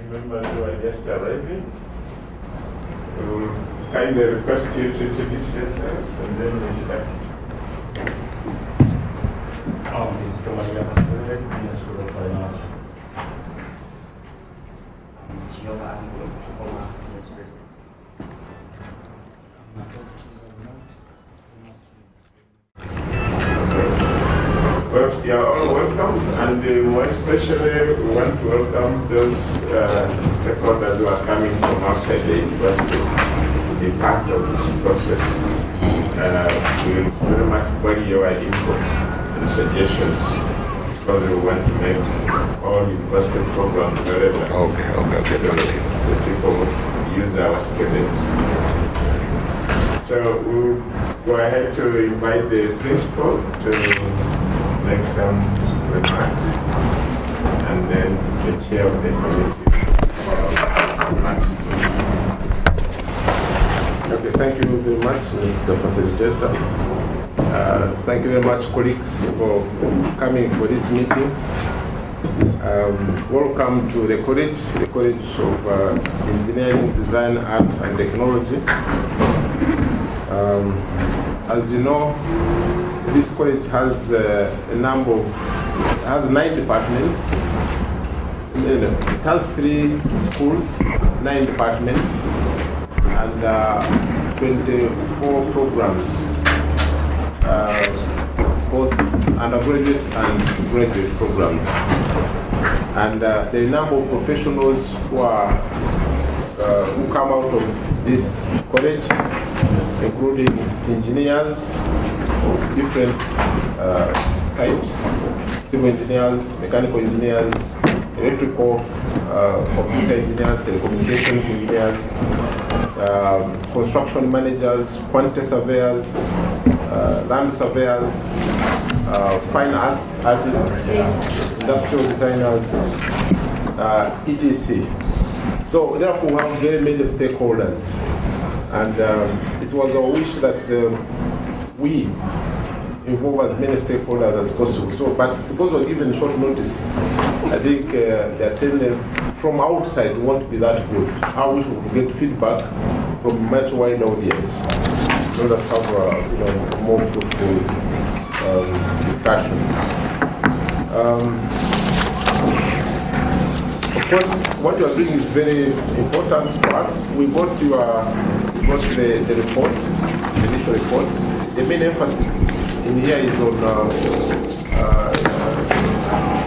members who are just arriving. We'll kindly request you to introduce yourselves and then we start. This is Makerere University, Minister of Finance. Well, you are all welcome, and more especially we want to welcome those stakeholders who are coming from outside the university to be part of this process. We will very much value your inputs and suggestions because we want to make all university programs relevant. Okay. The people use our students. So we'll go ahead to invite the principal to make some remarks, and then the chair of the committee for remarks. Okay, thank you very much, Mr. Facilitator. Thank you very much, colleagues, for coming for this meeting. Welcome to the College of Engineering, Design, Art and Technology. As you know, this college has has 9 departments. It has 3 schools, 9 departments, and 24 programs, both undergraduate and graduate programs. And the number of professionals who come out of this college, including engineers of different types, civil engineers, mechanical engineers, electrical, computer engineers, telecommunications engineers, construction managers, quantity surveyors, land surveyors, fine artists, industrial designers, etc. So therefore we have very many stakeholders, and it was our wish that we involve as many stakeholders as possible. So, but because we're given short notice, I think the attendance from outside won't be that good. I wish we could get feedback from a much wider audience, so that have more fruitful discussion. Of course, what you are doing is very important to us. We got the report, the initial report. The main emphasis in here is on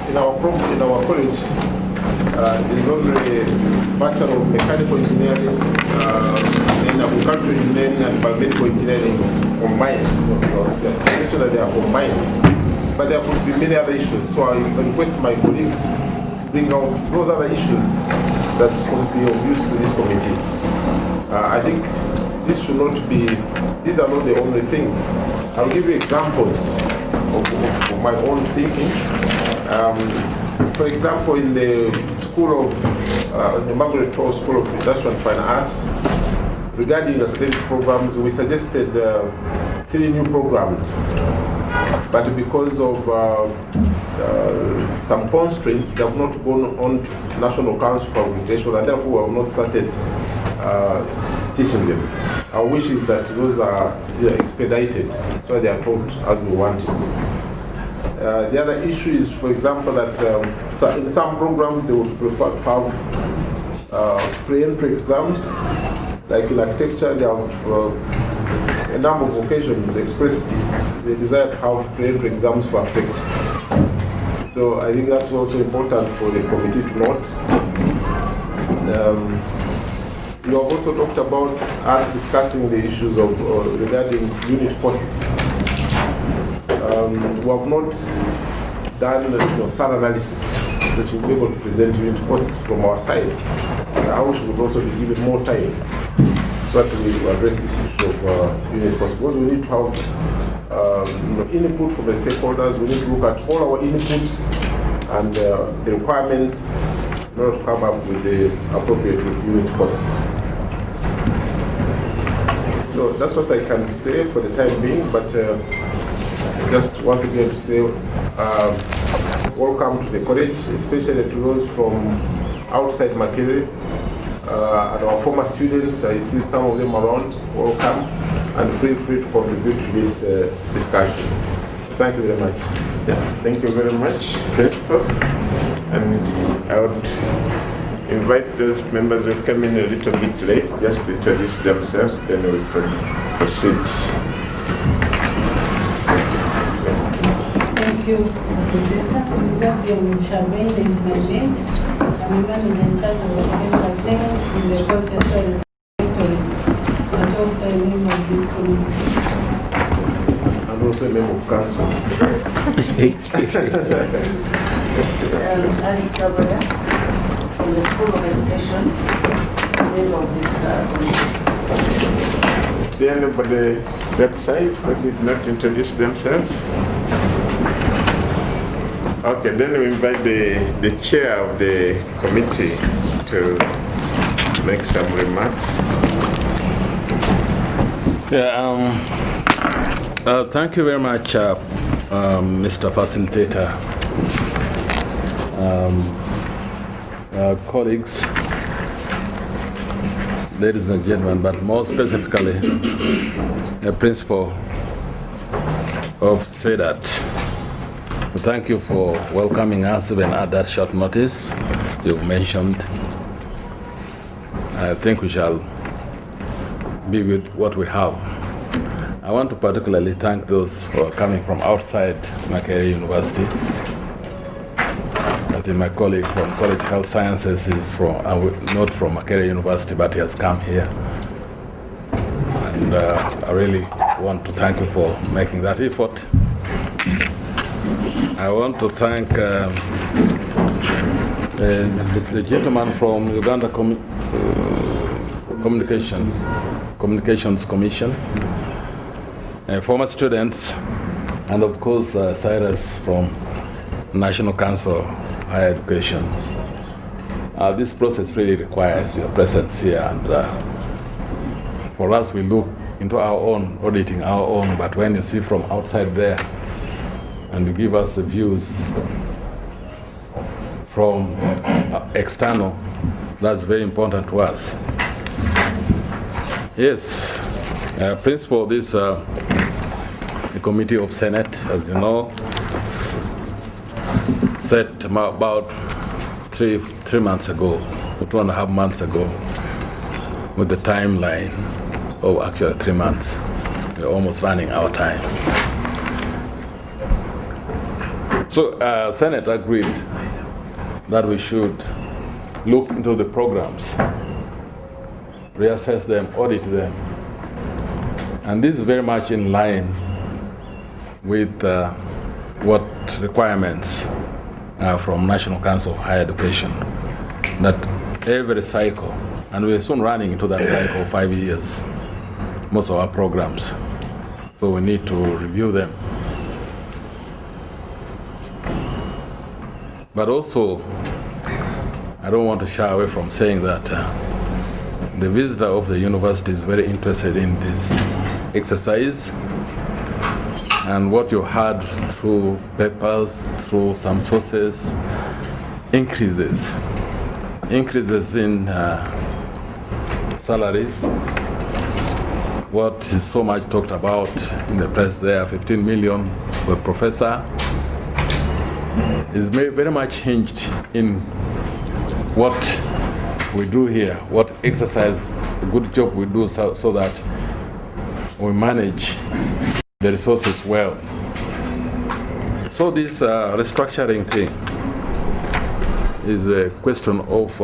in our college. There is only Bachelor of Mechanical Engineering, and Agricultural Engineering and Biomedical Engineering combined. So that they are combined, but there could be many other issues. So I request my colleagues to bring out those other issues that could be of use to this committee. I think this should not be, these are not the only things. I'll give you examples of my own thinking. For example, in the School of, the Makerere School of Industrial and Fine Arts, regarding academic programs, we suggested 3 new programs. But because of some constraints, they have not gone on to National Council for Accreditation, and therefore we have not started teaching them. Our wish is that those are expedited, so they are taught as we want it. The other issue is, for example, that in some programs they would prefer to have pre-entry exams. Like in architecture, they have a number of occasions expressed the desire to have pre-entry exams for architecture. So I think that's also important for the committee to note. You have also talked about us discussing the issues of regarding unit costs. We have not done thorough analysis that we'll be able to present unit costs from our side. I wish we would also be given more time so that we address this issue of unit costs, because we need to have input from the stakeholders. We need to look at all our inputs and the requirements in order to come up with the appropriate unit costs. So that's what I can say for the time being, but just once again to say welcome to the college, especially to those from outside Makerere, and our former students. I see some of them around. Welcome, and feel free to contribute to this discussion. So thank you very much. Yeah, thank you very much, Principal. And I would invite those members who come in a little bit late just to introduce themselves, then we can proceed. Thank you, Facilitator. Uganda Shabane is my name. I'm a manager in charge of academic affairs in the Tertiary Institution, but also a member of this committee. And also a member of council. Alice Kabaya from the School of Education, member of this committee. Is there anybody that side that did not introduce themselves? Okay, then we invite the chair of the committee to make some remarks. Yeah, thank you very much, Mr. Facilitator. Colleagues, ladies and gentlemen, but more specifically, a principal of CEDAT. Thank you for welcoming us even at that short notice you've mentioned. I think we shall be with what we have. I want to particularly thank those who are coming from outside Makerere University. I think my colleague from College of Health Sciences is not from Makerere University, but he has come here. And I really want to thank you for making that effort. I want to thank the gentleman from Uganda Communications Commission, former students, and of course Cyrus from National Council of Higher Education. This process really requires your presence here, and for us we look into our own, auditing our own, but when you see from outside there, and you give us the views from external, that's very important to us. Yes, Principal, this the Committee of Senate, as you know, set about three months ago, or 2.5 months ago, with the timeline of actually 3 months. We're almost running our time. So Senate agreed that we should look into the programs, reassess them, audit them. And this is very much in line with what requirements from National Council of Higher Education, that every cycle, and we're soon running into that cycle, 5 years, most of our programs. So we need to review them. But also, I don't want to shy away from saying that the visitor of the university is very interested in this exercise, and what you heard through papers, through some sources, increases in salaries. What is so much talked about in the press there, 15 million for a professor, is very much hinged in what we do here, what exercise, a good job we do so that we manage the resources well. So this restructuring thing is a question of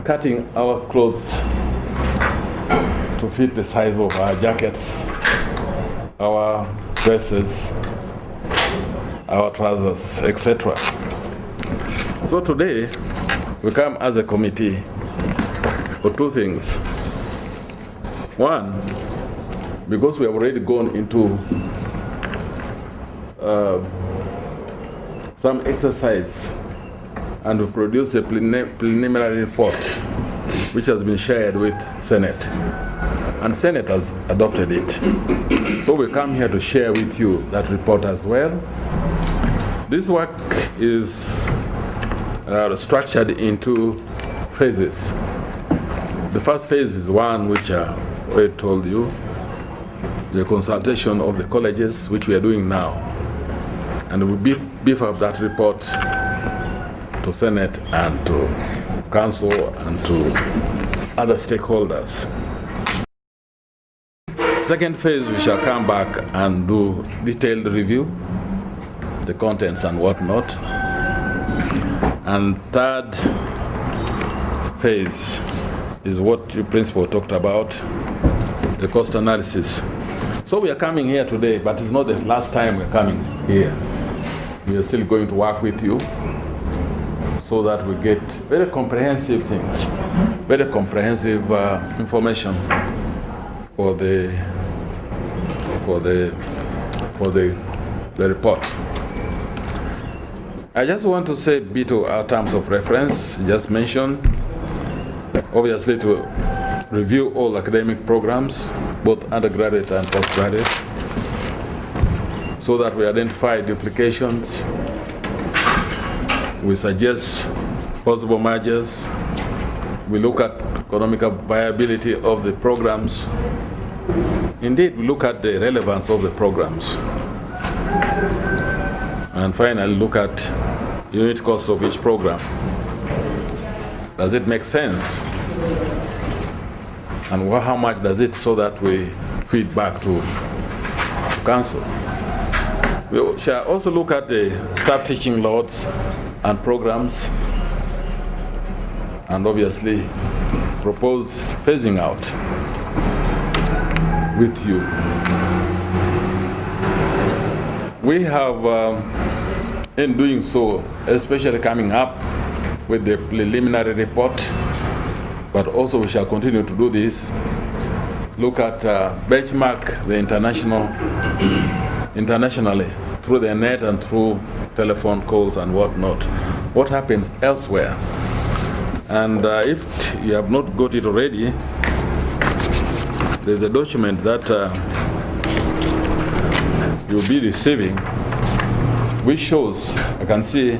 cutting our clothes to fit the size of our jackets, our dresses, our trousers, etc. So today, we come as a committee for two things. One, because we have already gone into some exercise and we produced a preliminary report which has been shared with Senate. And Senate has adopted it. So we come here to share with you that report as well. This work is structured into phases. The first phase is one which I already told you, the consultation of the colleges, which we are doing now. And we beef up that report to Senate and to Council and to other stakeholders. Second phase, we shall come back and do detailed review, the contents and whatnot. And third phase is what the principal talked about, the cost analysis. So we are coming here today, but it's not the last time we're coming here. We are still going to work with you so that we get very comprehensive things, very comprehensive information for the report. I just want to say a bit of our terms of reference, just mentioned. Obviously, to review all academic programs, both undergraduate and postgraduate, so that we identify duplications. We suggest possible mergers. We look at economic viability of the programs. Indeed, we look at the relevance of the programs. And finally, look at unit cost of each program. Does it make sense? And how much does it, so that we feed back to Council? We shall also look at the staff teaching loads and programs, and obviously propose phasing out with you. We have, in doing so, especially coming up with the preliminary report, but also we shall continue to do this, look at benchmark the internationally through the net and through telephone calls and whatnot, what happens elsewhere. And if you have not got it already, there's a document that you'll be receiving, which shows, I can see,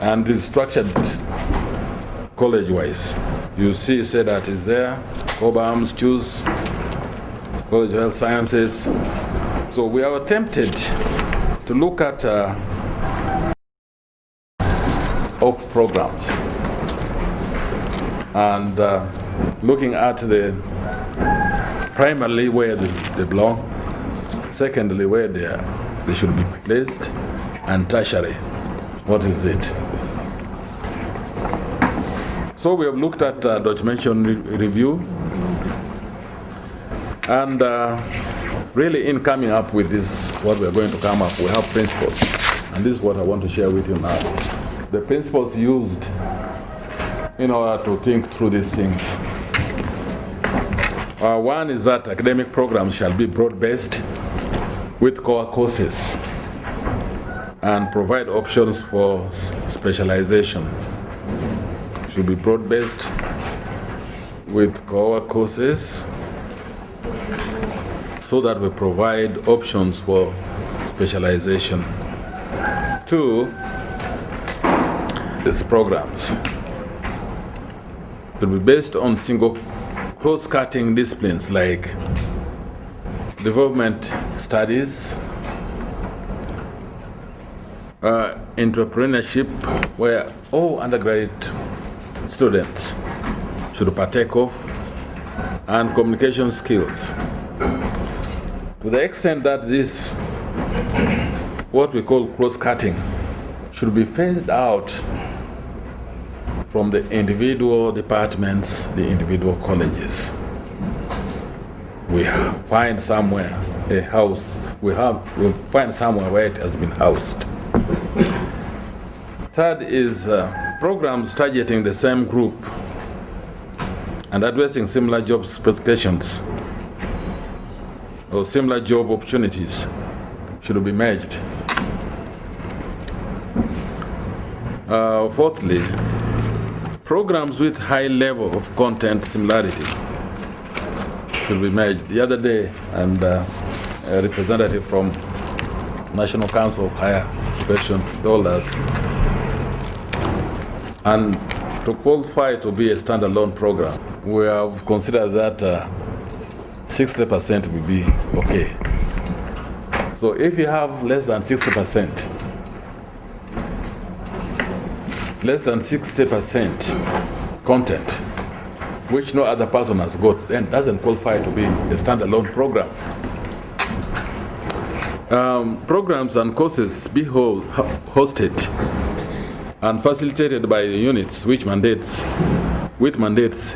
and is structured college-wise. You see CEDAT is there, COBAMS, CHOOS, College of Health Sciences. So we have attempted to look at of programs and looking at the primarily where they belong, secondly where they should be placed, and tertiary, what is it? So we have looked at documentation review, and really in coming up with this, what we're going to come up, we have principles, and this is what I want to share with you now. The principles used in order to think through these things. One is that academic programs shall be broad-based with core courses and provide options for specialization. Should be broad-based with core courses so that we provide options for specialization. Two, these programs will be based on single cross-cutting disciplines like development studies, entrepreneurship, where all undergraduate students should partake of, and communication skills. To the extent that this, what we call cross-cutting, should be phased out from the individual departments, the individual colleges. We find somewhere a house, we'll find somewhere where it has been housed. Third is programs targeting the same group and addressing similar job specifications or similar job opportunities should be merged. Fourthly, programs with high level of content similarity should be merged. The other day, and a representative from National Council of Higher Education told us And to qualify to be a standalone program, we have considered that 60% will be okay. So if you have less than 60% content, which no other person has got, then doesn't qualify to be a standalone program. Programs and courses be hosted and facilitated by the units with mandates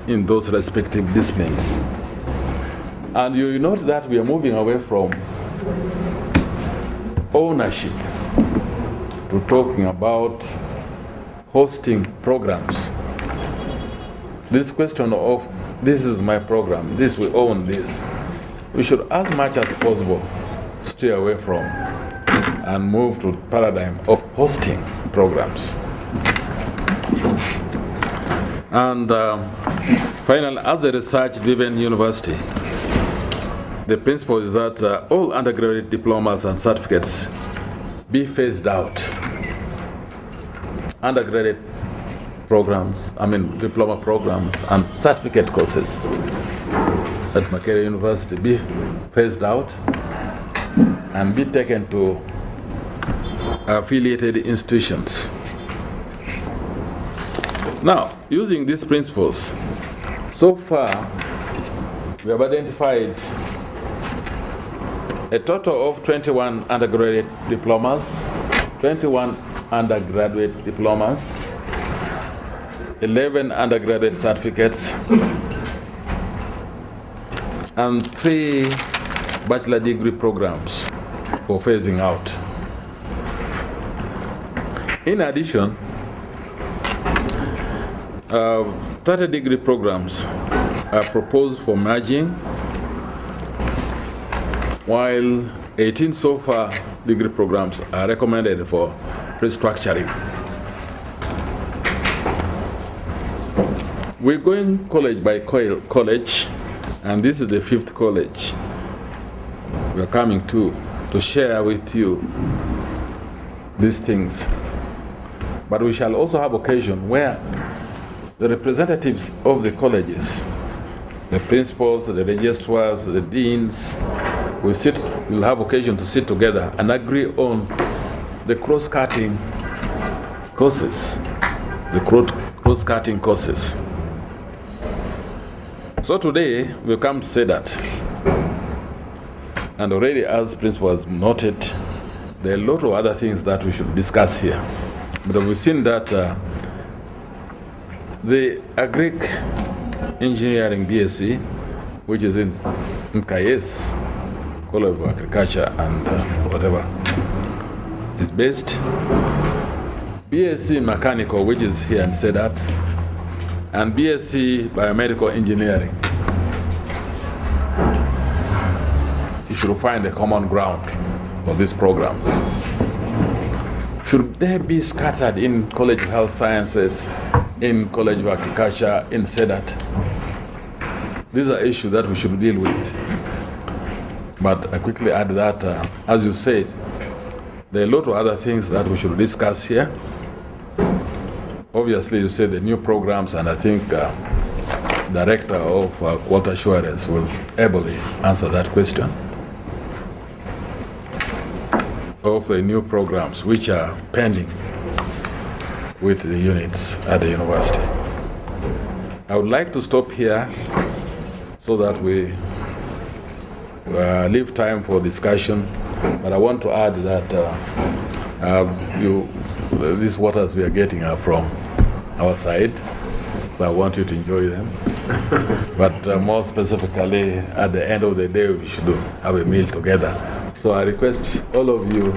in those respective disciplines. And you note that we are moving away from ownership to talking about hosting programs. This question of this is my program, this we own this, we should as much as possible stay away from and move to paradigm of hosting programs. And finally, as a research-driven university, the principle is that all undergraduate diplomas and certificates be phased out. Undergraduate programs, diploma programs and certificate courses at Makerere University be phased out and be taken to affiliated institutions. Now, using these principles, so far we have identified a total of 21 undergraduate diplomas, 11 undergraduate certificates, and 3 bachelor degree programs for phasing out. In addition, 30 degree programs are proposed for merging, while 18 so far degree programs are recommended for restructuring. We're going college by college, and this is the 5th college we're coming to share with you these things. But we shall also have occasion where the representatives of the colleges, the principals, the registrars, the deans, we'll have occasion to sit together and agree on the cross-cutting courses. So today, we'll come to CEDAT. And already, as principal has noted, there are a lot of other things that we should discuss here. But we've seen that the Agric Engineering BSc, which is in Kayes, College of Agriculture and whatever, is based. BSc Mechanical, which is here in CEDAT, and BSc Biomedical Engineering. You should find a common ground for these programs. Should they be scattered in College of Health Sciences, in College of Agriculture, in CEDAT? These are issues that we should deal with. But I quickly add that, as you said, there are a lot of other things that we should discuss here. Obviously, you said the new programs, and I think Director of Quality Assurance will ably answer that question. Of the new programs which are pending with the units at the university. I would like to stop here so that we leave time for discussion, but I want to add that these waters we are getting are from our side, so I want you to enjoy them. But more specifically, at the end of the day, we should have a meal together. So I request all of you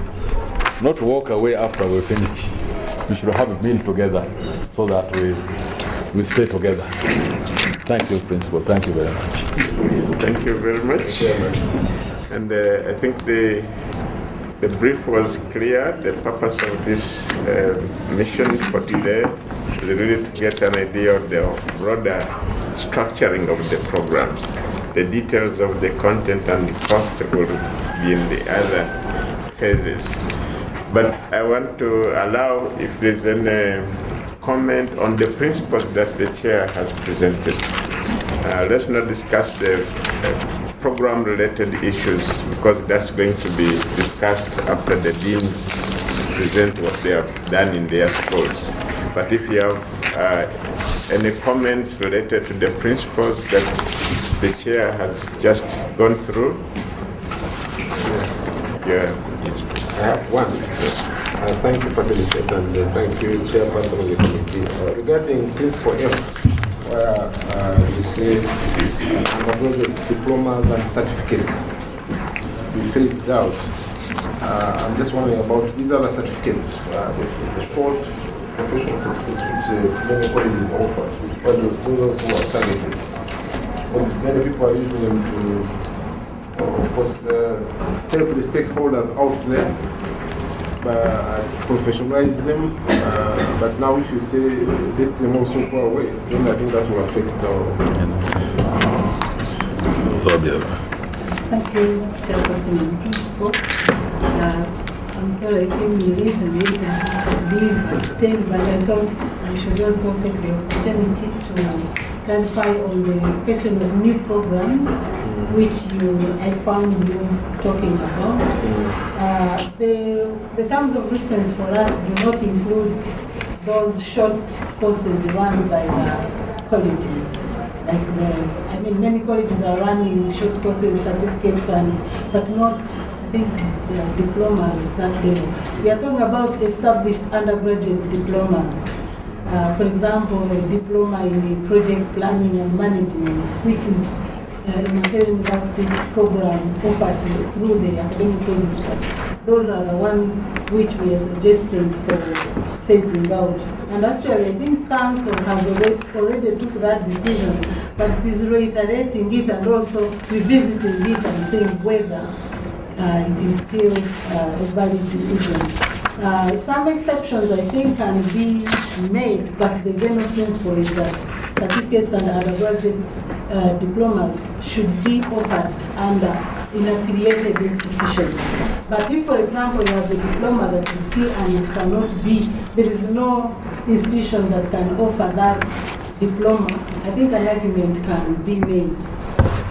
not to walk away after we finish. We should have a meal together so that we stay together. Thank you, Principal. Thank you very much. Thank you very much. And I think the brief was clear. The purpose of this mission for today is really to get an idea of the broader structuring of the programs. The details of the content and the cost will be in the other phases. But I want to allow, if there's any comment on the principles that the chair has presented. Let's not discuss the program-related issues because that's going to be discussed after the deans present what they have done in their schools. But if you have any comments related to the principles that the chair has just gone through, I have one. Thank you, facilitators, and thank you, chairperson of the committee. Regarding principle F, where you say undergraduate diplomas and certificates be phased out. I'm just wondering about these other certificates, the short professional certificates which many colleges offer, but those also are targeted. Because many people are using them to, of course, help the stakeholders out there, professionalize them. But now if you say let them also far away, then I think that will affect our... Thank you, Chairperson and Principal. I'm sorry I came late and leave at 10, but I thought I should also take the opportunity to clarify on the question of new programs, which I found you talking about. The terms of reference for us do not include those short courses run by the colleges. Many colleges are running short courses, certificates, but not, I think, diplomas at that level. We are talking about established undergraduate diplomas. For example, a diploma in project planning and management, which is a Makerere University program offered through the academic registrar. Those are the ones which we are suggesting for phasing out. And actually, I think Council has already took that decision, but it is reiterating it and also revisiting it and saying whether it is still a valid decision. Some exceptions, I think, can be made, but the general principle is that certificates and undergraduate diplomas should be offered in affiliated institutions. But if, for example, you have a diploma that is peer and it cannot be, there is no institution that can offer that diploma, I think an argument can be made.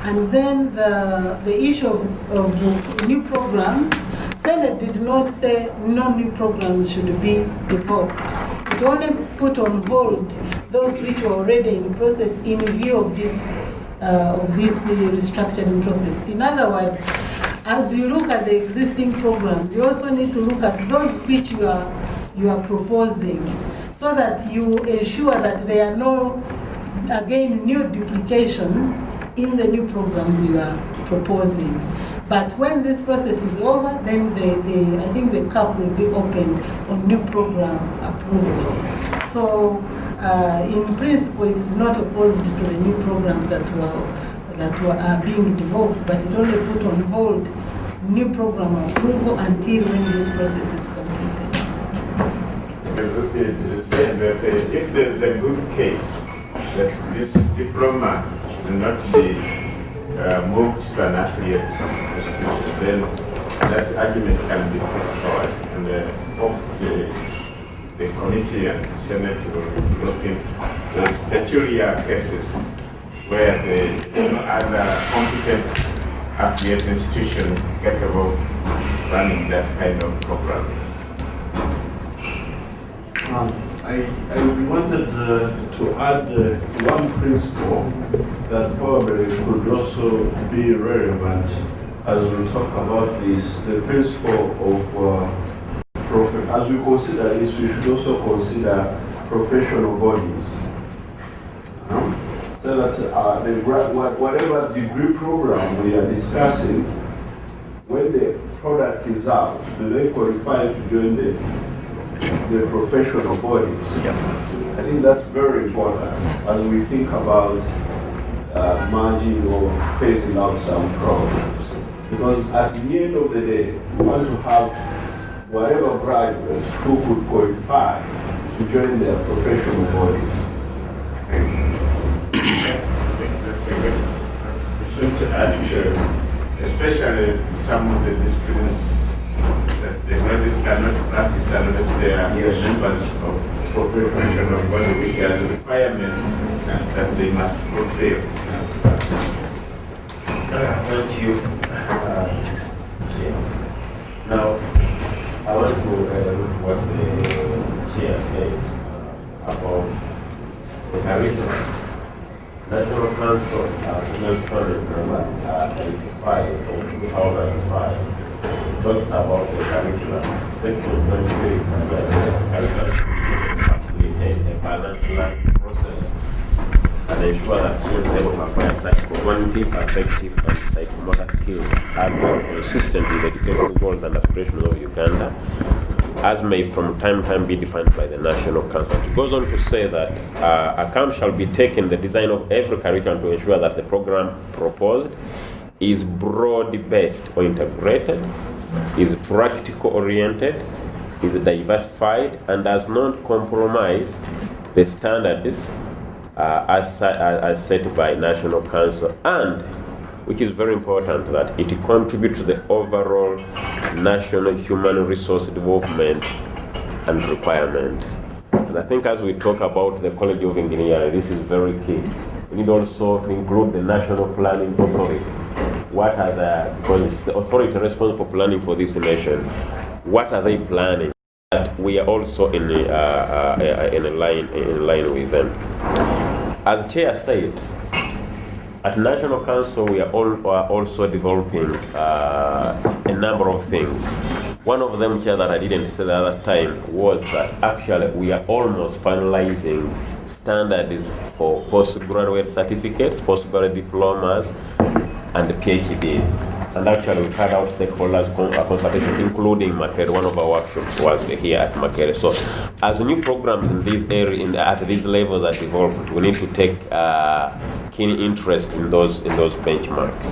And then the issue of new programs, Senate did not say no new programs should be developed. It only put on hold those which were already in process in view of this restructuring process. In other words, as you look at the existing programs, you also need to look at those which you are proposing, so that you ensure that there are no, again, new duplications in the new programs you are proposing. But when this process is over, then I think the cap will be opened on new program approvals. So, in principle, it is not opposed to the new programs that are being developed, but it only put on hold new program approval until when this process is completed. Saying that if there is a good case that this diploma should not be moved to an affiliate institution, then that argument can be put forward, and hope the committee and the Senate will look into those peculiar cases where the other competent affiliate institution capable of running that kind of program. I wanted to add one principle that probably could also be relevant as we talk about this, the principle of as we consider this, we should also consider professional bodies. So that whatever degree program we are discussing, when the product is out, do they qualify to join the professional bodies? Yeah. I think that's very important as we think about merging or phasing out some programs. Because at the end of the day, we want to have whatever graduates who could qualify to join their professional bodies. I think that's a good question to add, especially some of the disciplines that the graduates cannot practice unless they are members of professional body which has requirements that they must fulfill. Thank you. Now, I want to look at what the chair said about the curriculum. National Council, Electronic Number 85 of 2005, talks about the curriculum. Section 23 curriculum facilitate a balanced learning process and ensure that students able to acquire psychocognitive, affective, and psychomotor skills as more consistent with the educational goals and aspirations of Uganda, as may from time to time be defined by the National Council. It goes on to say that account shall be taken the design of every curriculum to ensure that the program proposed is broad-based or integrated, is practical-oriented, is diversified, and does not compromise the standards as set by National Council, and, which is very important, that it contributes to the overall national human resource development and requirements. And I think as we talk about the College of Engineering, this is very key. We need also to include the National Planning Authority. What are because it's the authority responsible for planning for this nation, what are they planning? That we are also in line with them. As Chair said, at National Council, we are also developing a number of things. One of them, Chair, that I didn't say the other time was that actually we are almost finalizing standards for postgraduate certificates, postgraduate diplomas, and PhDs. And actually, we've had our stakeholders consultation, including Makerere. One of our workshops was here at Makerere. So, as new programs in these areas, at these levels are developed, we need to take keen interest in those benchmarks.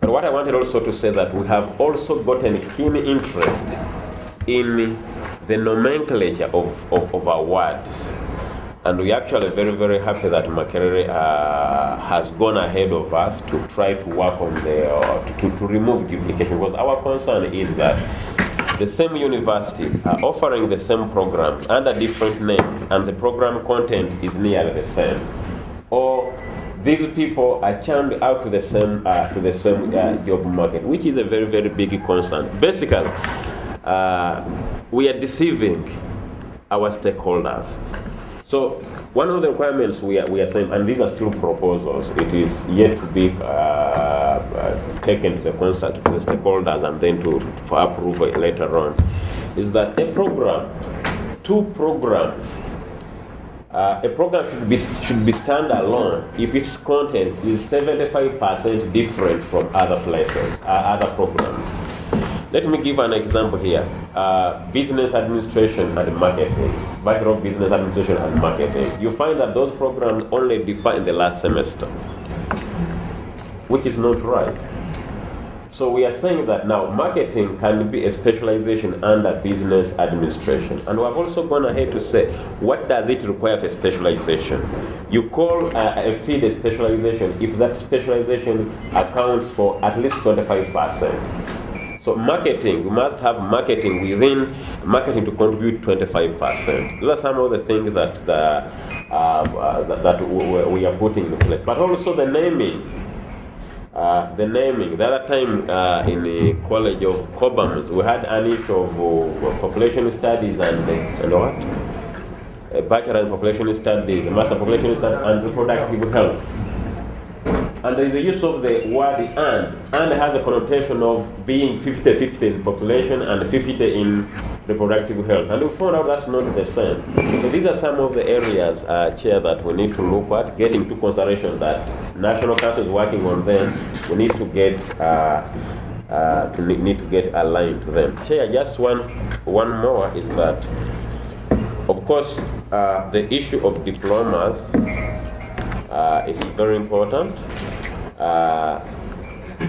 But what I wanted also to say that we have also gotten keen interest in the nomenclature of awards. And we are actually very, very happy that Makerere has gone ahead of us to try to work on to remove duplication. Because our concern is that the same universities are offering the same programs under different names, and the program content is nearly the same. Or these people are churned out to the same job market, which is a very, very big concern. Basically, we are deceiving our stakeholders. So one of the requirements we are saying, and these are still proposals, it is yet to be taken to the consult to the stakeholders and then for approval later on, is that a program, two programs, a program should be standalone if its content is 75% different from other places, other programs. Let me give an example here. Business administration and marketing, Bachelor of Business Administration and Marketing. You find that those programs only define the last semester, which is not right. So we are saying that now marketing can be a specialization under business administration. And we have also gone ahead to say, what does it require for specialization? You call a field a specialization if that specialization accounts for at least 25%. So marketing, we must have marketing within marketing to contribute 25%. Those are some of the things that we are putting in place. But also the naming. The other time in the College of Cobhams, we had an issue of population studies and what? A bachelor in population studies, a master population studies, and reproductive health. And there is the use of the word and has a connotation of being 50-50 in population and 50 in reproductive health. And we found out that's not the same. So these are some of the areas, Chair, that we need to look at, getting into consideration that National Council is working on them. We need to get aligned to them. Chair, just one more is that, of course, the issue of diplomas is very important.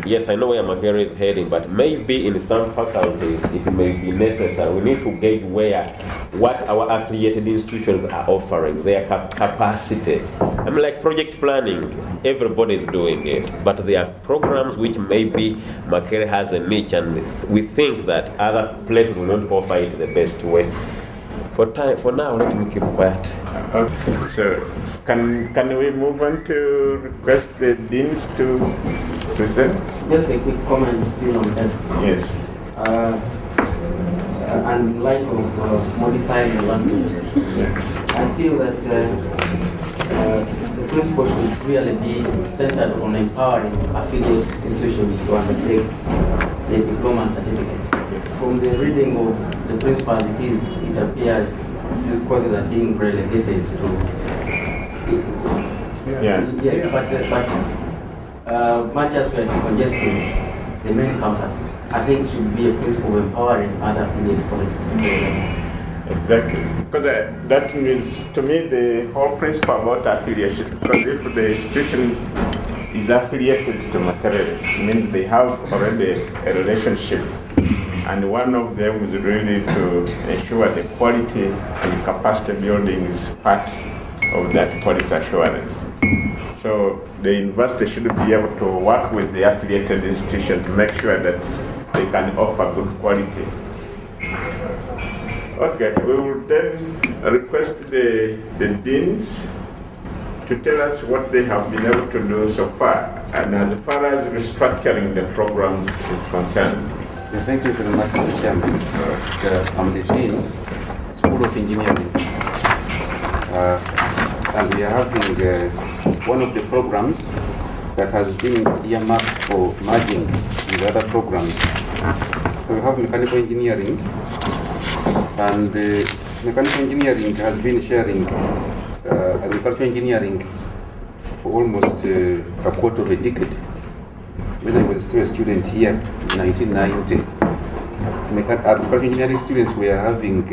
Yes, I know where Makerere is heading, but maybe in some faculties it may be necessary. We need to gauge what our affiliated institutions are offering, their capacity. I mean, like project planning, everybody is doing it, but there are programs which maybe Makerere has a niche, and we think that other places will not offer it the best way. For now, let me keep quiet. Okay, so can we move on to request the deans to present? Just a quick comment still on that. Yes. And in light of modifying the language, I feel that the principle should really be centered on empowering affiliate institutions to undertake the diploma and certificates. From the reading of the principle as it is, it appears these courses are being relegated to. Yes, but much as we are decongesting the main campus, I think it should be a principle of empowering other affiliate colleges to do that. Exactly, because that means to me the whole principle about affiliation. Because if the institution is affiliated to Makerere, it means they have already a relationship, and one of them is really to ensure the quality and capacity building is part of that quality assurance. So the university should be able to work with the affiliated institution to make sure that they can offer good quality. Okay, we will then request the deans to tell us what they have been able to do so far, and as far as restructuring the programs is concerned. Thank you very much, Mr. Chairman. I'm the Dean, School of Engineering. And we are having one of the programs that has been earmarked for merging with other programs. So we have mechanical engineering, and mechanical engineering has been sharing agricultural engineering for almost a quarter of a decade. When I was still a student here in 1990, agricultural engineering students were having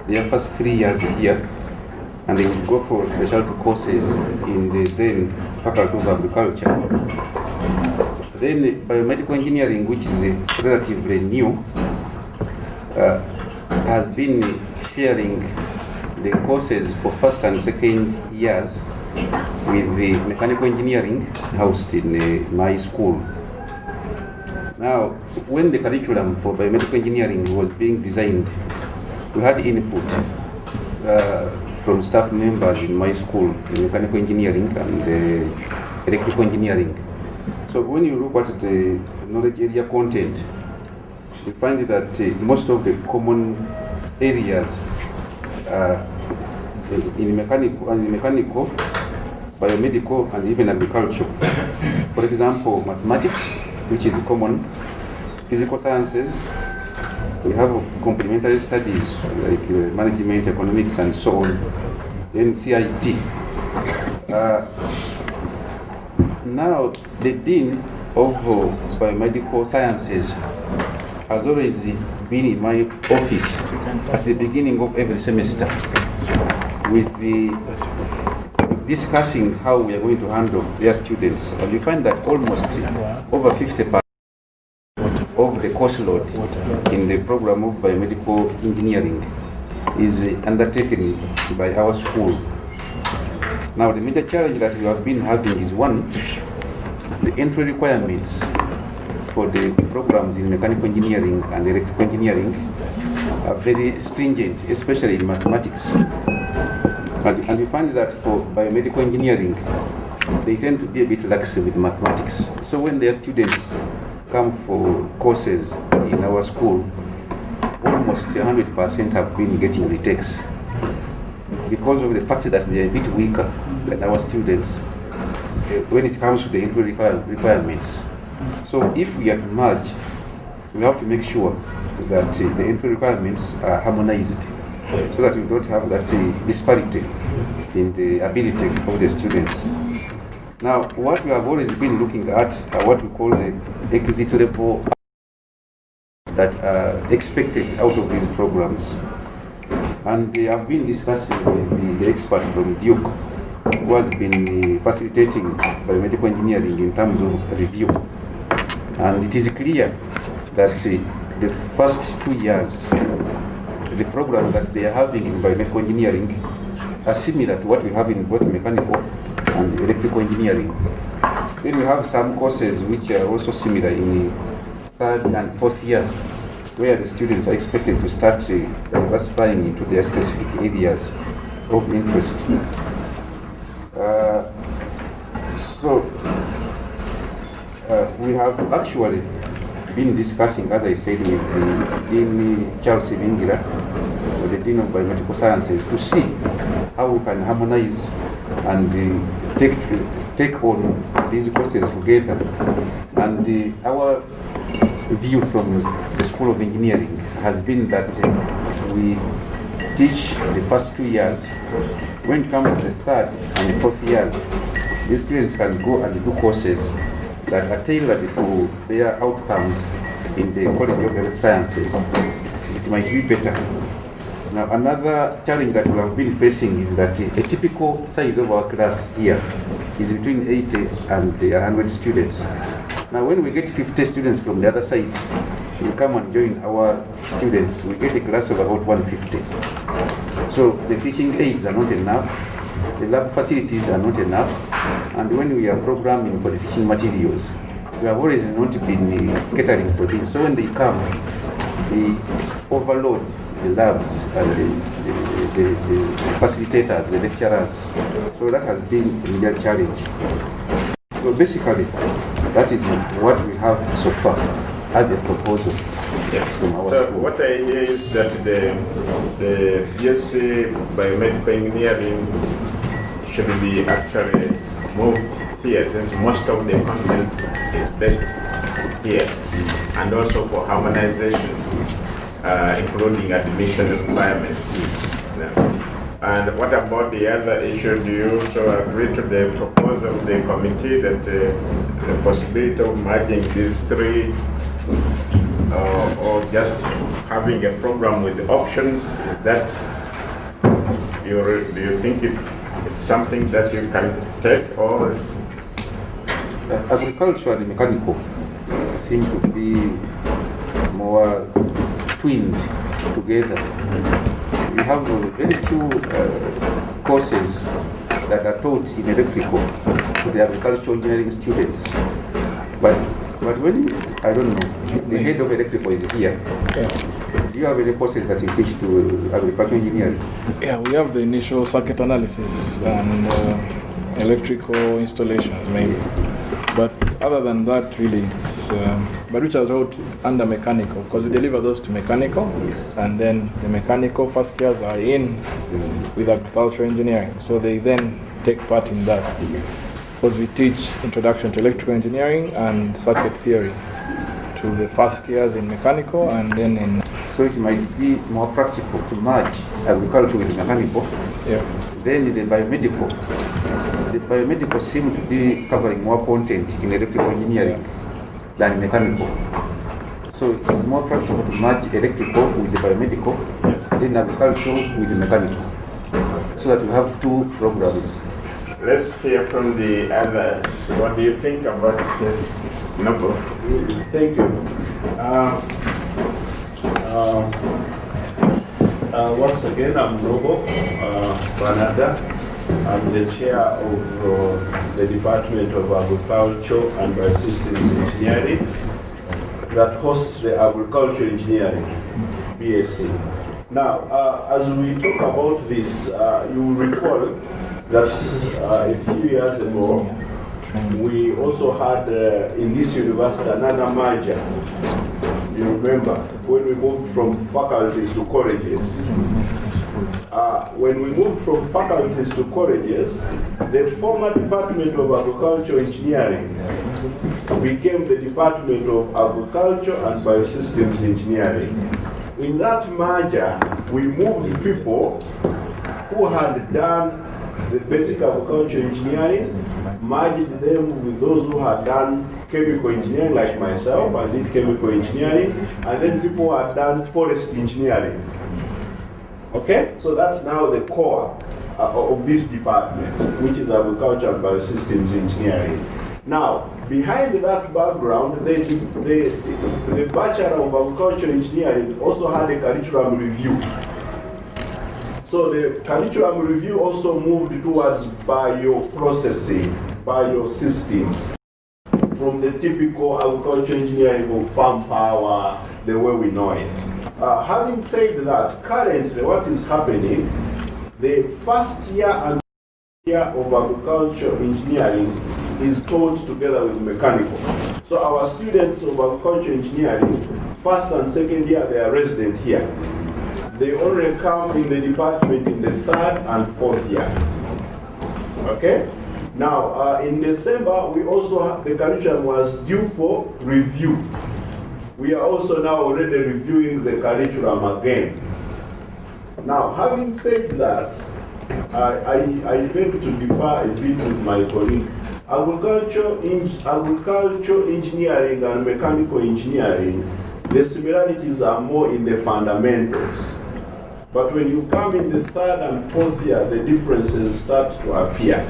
their first 3 years here, and they would go for specialty courses in the then Faculty of Agriculture. Then biomedical engineering, which is relatively new, has been sharing the courses for first and second years with the mechanical engineering housed in my school. Now, when the curriculum for biomedical engineering was being designed, we had input from staff members in my school in mechanical engineering and electrical engineering. So when you look at the knowledge area content, you find that most of the common areas in mechanical, biomedical, and even agriculture. For example, mathematics, which is common, physical sciences, we have complementary studies like management, economics, and so on, then CIT. Now, the Dean of Biomedical Sciences has always been in my office at the beginning of every semester with the discussing how we are going to handle their students. And you find that almost over 50% of the course load in the program of biomedical engineering is undertaken by our school. Now, the major challenge that we have been having is one, the entry requirements for the programs in mechanical engineering and electrical engineering are very stringent, especially in mathematics. And we find that for biomedical engineering, they tend to be a bit lax with mathematics. So when their students come for courses in our school, almost 100% have been getting retakes because of the fact that they are a bit weaker than our students when it comes to the entry requirements. So if we are to merge, we have to make sure that the entry requirements are harmonized so that we don't have that disparity in the ability of the students. Now, what we have always been looking at are what we call the exit level that are expected out of these programs. And they have been discussing with the expert from Duke, who has been facilitating biomedical engineering in terms of review. And it is clear that the first 2 years, the programs that they are having in biomedical engineering are similar to what we have in both mechanical and electrical engineering. Then we have some courses which are also similar in the third and fourth year, where the students are expected to start diversifying into their specific areas of interest. We have actually been discussing, as I said, with the Dean Charles Ibingira, the Dean of Biomedical Sciences, to see how we can harmonize and take on these courses together. And our view from the School of Engineering has been that we teach the first 2 years. When it comes to the third and the fourth years, the students can go and do courses that are tailored to their outcomes in the College of Health Sciences. It might be better. Now, another challenge that we have been facing is that a typical size of our class here is between 80 and 100 students. Now, when we get 50 students from the other side, you come and join our students, we get a class of about 150. So the teaching aids are not enough, the lab facilities are not enough, and when we are programming for the teaching materials, we have always not been catering for this. So when they come, they overload the labs and the facilitators, the lecturers. So that has been a real challenge. So basically, that is what we have so far as a proposal. From our So school. what I hear is that the BSc Biomedical Engineering should be actually moved here, since most of the content is based here, and also for harmonization, including admission requirements. And what about the other issue? Do you also agree to the proposal of the committee that the possibility of merging these three, or just having a program with the options? That do you think it's something that you can take, or? Agriculture and mechanical seem to be more twinned together. We have very few courses that are taught in electrical to the agricultural engineering students. But when, I don't know, the head of electrical is here. Yeah. Do you have any courses that you teach to agricultural engineering? Yeah, we have the initial circuit analysis and electrical installations, maybe. But other than that, really, it's but which is out under mechanical, because we deliver those to mechanical, yes. And then the mechanical first years are in with agricultural engineering, so they then take part in that, because we teach introduction to electrical engineering and circuit theory to the first years in mechanical, and then in. So it might be more practical to merge agriculture with mechanical. Yeah. Then the biomedical. The biomedical seem to be covering more content in electrical engineering than mechanical. So it is more practical to merge electrical with the biomedical, then agricultural with the mechanical, so that you have two programs. Let's hear from the others. What do you think about this? Noble. Thank you. Once again, I'm Noble Banada. I'm the chair of the Department of Agriculture and Biosystems Engineering that hosts the Agriculture Engineering, BSc. Now, as we talk about this, you will recall that a few years ago, we also had in this university another merger. You remember, when we moved from faculties to colleges. When we moved from faculties to colleges, the former Department of Agricultural Engineering became the Department of Agriculture and Biosystems Engineering. In that merger, we moved people who had done the basic agriculture engineering, merged them with those who had done chemical engineering, like myself. I did chemical engineering, and then people who had done forest engineering. Okay, so that's now the core of this department, which is Agriculture and Biosystems Engineering. Now, behind that background, the Bachelor of Agriculture Engineering also had a curriculum review. So the curriculum review also moved towards bioprocessing, biosystems, from the typical agriculture engineering of farm power, the way we know it. Having said that, currently what is happening, the first year and year of agricultural engineering is taught together with mechanical. So our students of agricultural engineering, first and second year, they are resident here. They only come in the department in the third and fourth year. Okay? Now, in December, we also, the curriculum was due for review. We are also now already reviewing the curriculum again. Now, having said that, I beg to differ a bit with my colleague. Agricultural engineering and mechanical engineering, the similarities are more in the fundamentals. But when you come in the third and fourth year, the differences start to appear.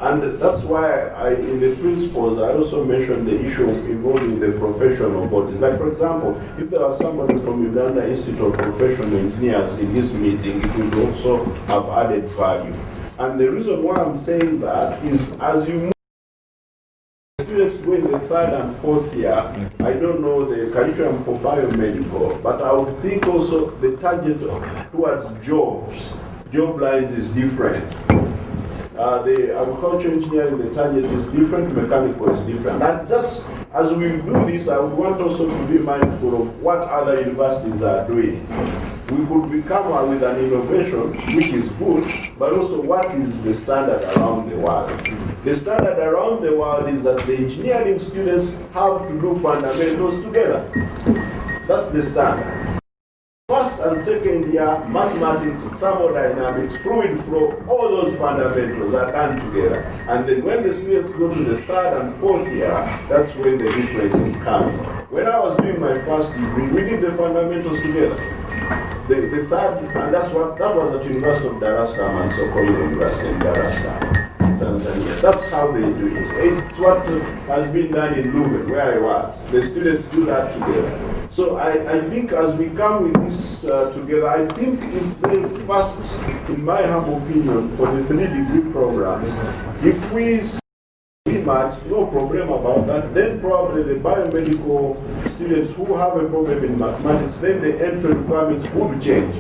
And that's why in the principles, I also mentioned the issue of involving the professional bodies. Like, for example, if there was somebody from Uganda Institute of Professional Engineers in this meeting, it would also have added value. And the reason why I'm saying that is as you move, students go in the third and fourth year, I don't know the curriculum for biomedical, but I would think also the target towards jobs, job lines is different. The agricultural engineering, the target is different, mechanical is different. And that's, as we do this, I would want also to be mindful of what other universities are doing. We could come up with an innovation, which is good, but also what is the standard around the world? The standard around the world is that the engineering students have to do fundamentals together. That's the standard. First and second year, mathematics, thermodynamics, fluid flow, all those fundamentals are done together. And then when the students go to the third and fourth year, that's when the differences come. When I was doing my first degree, we did the fundamentals together. The third, and that was at University of Dar es Salaam and Sokoine University in Dar es Salaam, Tanzania. That's how they do it. It's what has been done in Leuven, where I was. The students do that together. So I think as we come with this together, I think if they first, in my humble opinion, for the 3-degree programs, if we much, no problem about that, then probably the biomedical students who have a problem in mathematics, then the entry requirements would change.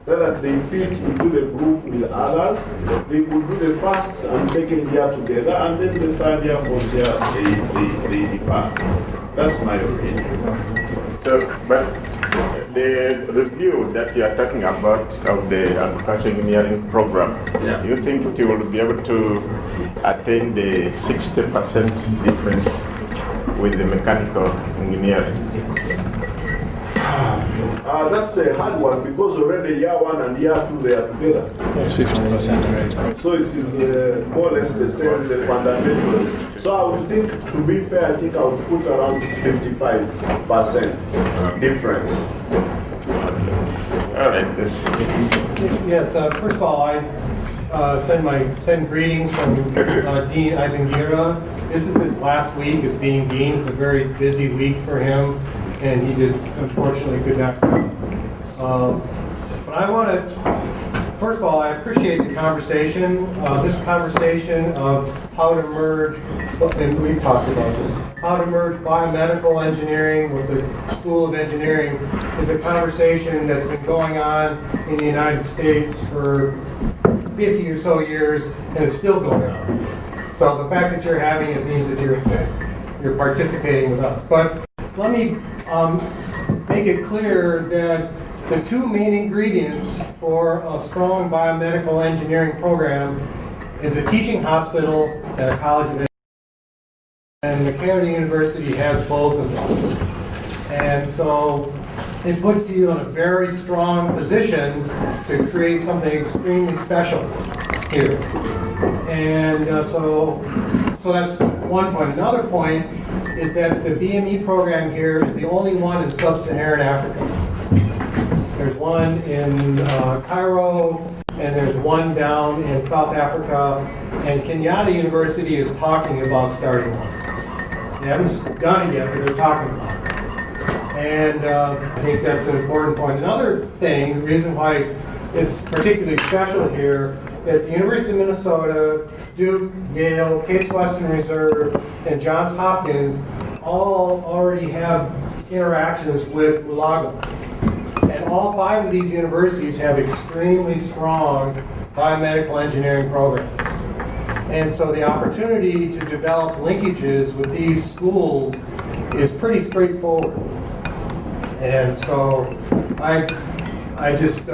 So that they fit into the group with others, they could do the first and second year together, and then the third year, fourth year, they depart. That's my opinion. So, but the review that you are talking about of the agricultural engineering program, do you think you will be able to attain the 60% difference with the mechanical engineering? That's a hard one because already year 1 and year 2 they are together. That's 50% already. So it is more or less the same, the fundamentals. So I would think, to be fair, I think I would put around 55% difference. All right. Yes, first of all, I send greetings from Dean Ivan Gira. This is his last week as being dean. It's a very busy week for him, and he just unfortunately could not come. But I want to, first of all, I appreciate the conversation. This conversation of how to merge, and we've talked about this, how to merge biomedical engineering with the School of Engineering is a conversation that's been going on in the United States for 50 or so years and is still going on. So the fact that you're having it means that you're participating with us. But let me make it clear that the two main ingredients for a strong biomedical engineering program is a teaching hospital and a college of engineering. And Makerere University has both of those. And so it puts you in a very strong position to create something extremely special here. And so that's one point. Another point is that the BME program here is the only one in sub-Saharan Africa. There's one in Cairo, and there's one down in South Africa, and Kenyatta University is talking about starting one. They haven't done it yet, but they're talking about it. And I think that's an important point. Another thing, the reason why it's particularly special here, is the University of Minnesota, Duke, Yale, Case Western Reserve, and Johns Hopkins all already have interactions with Mulago. And all 5 of these universities have extremely strong biomedical engineering programs. And so the opportunity to develop linkages with these schools is pretty straightforward. And so I just,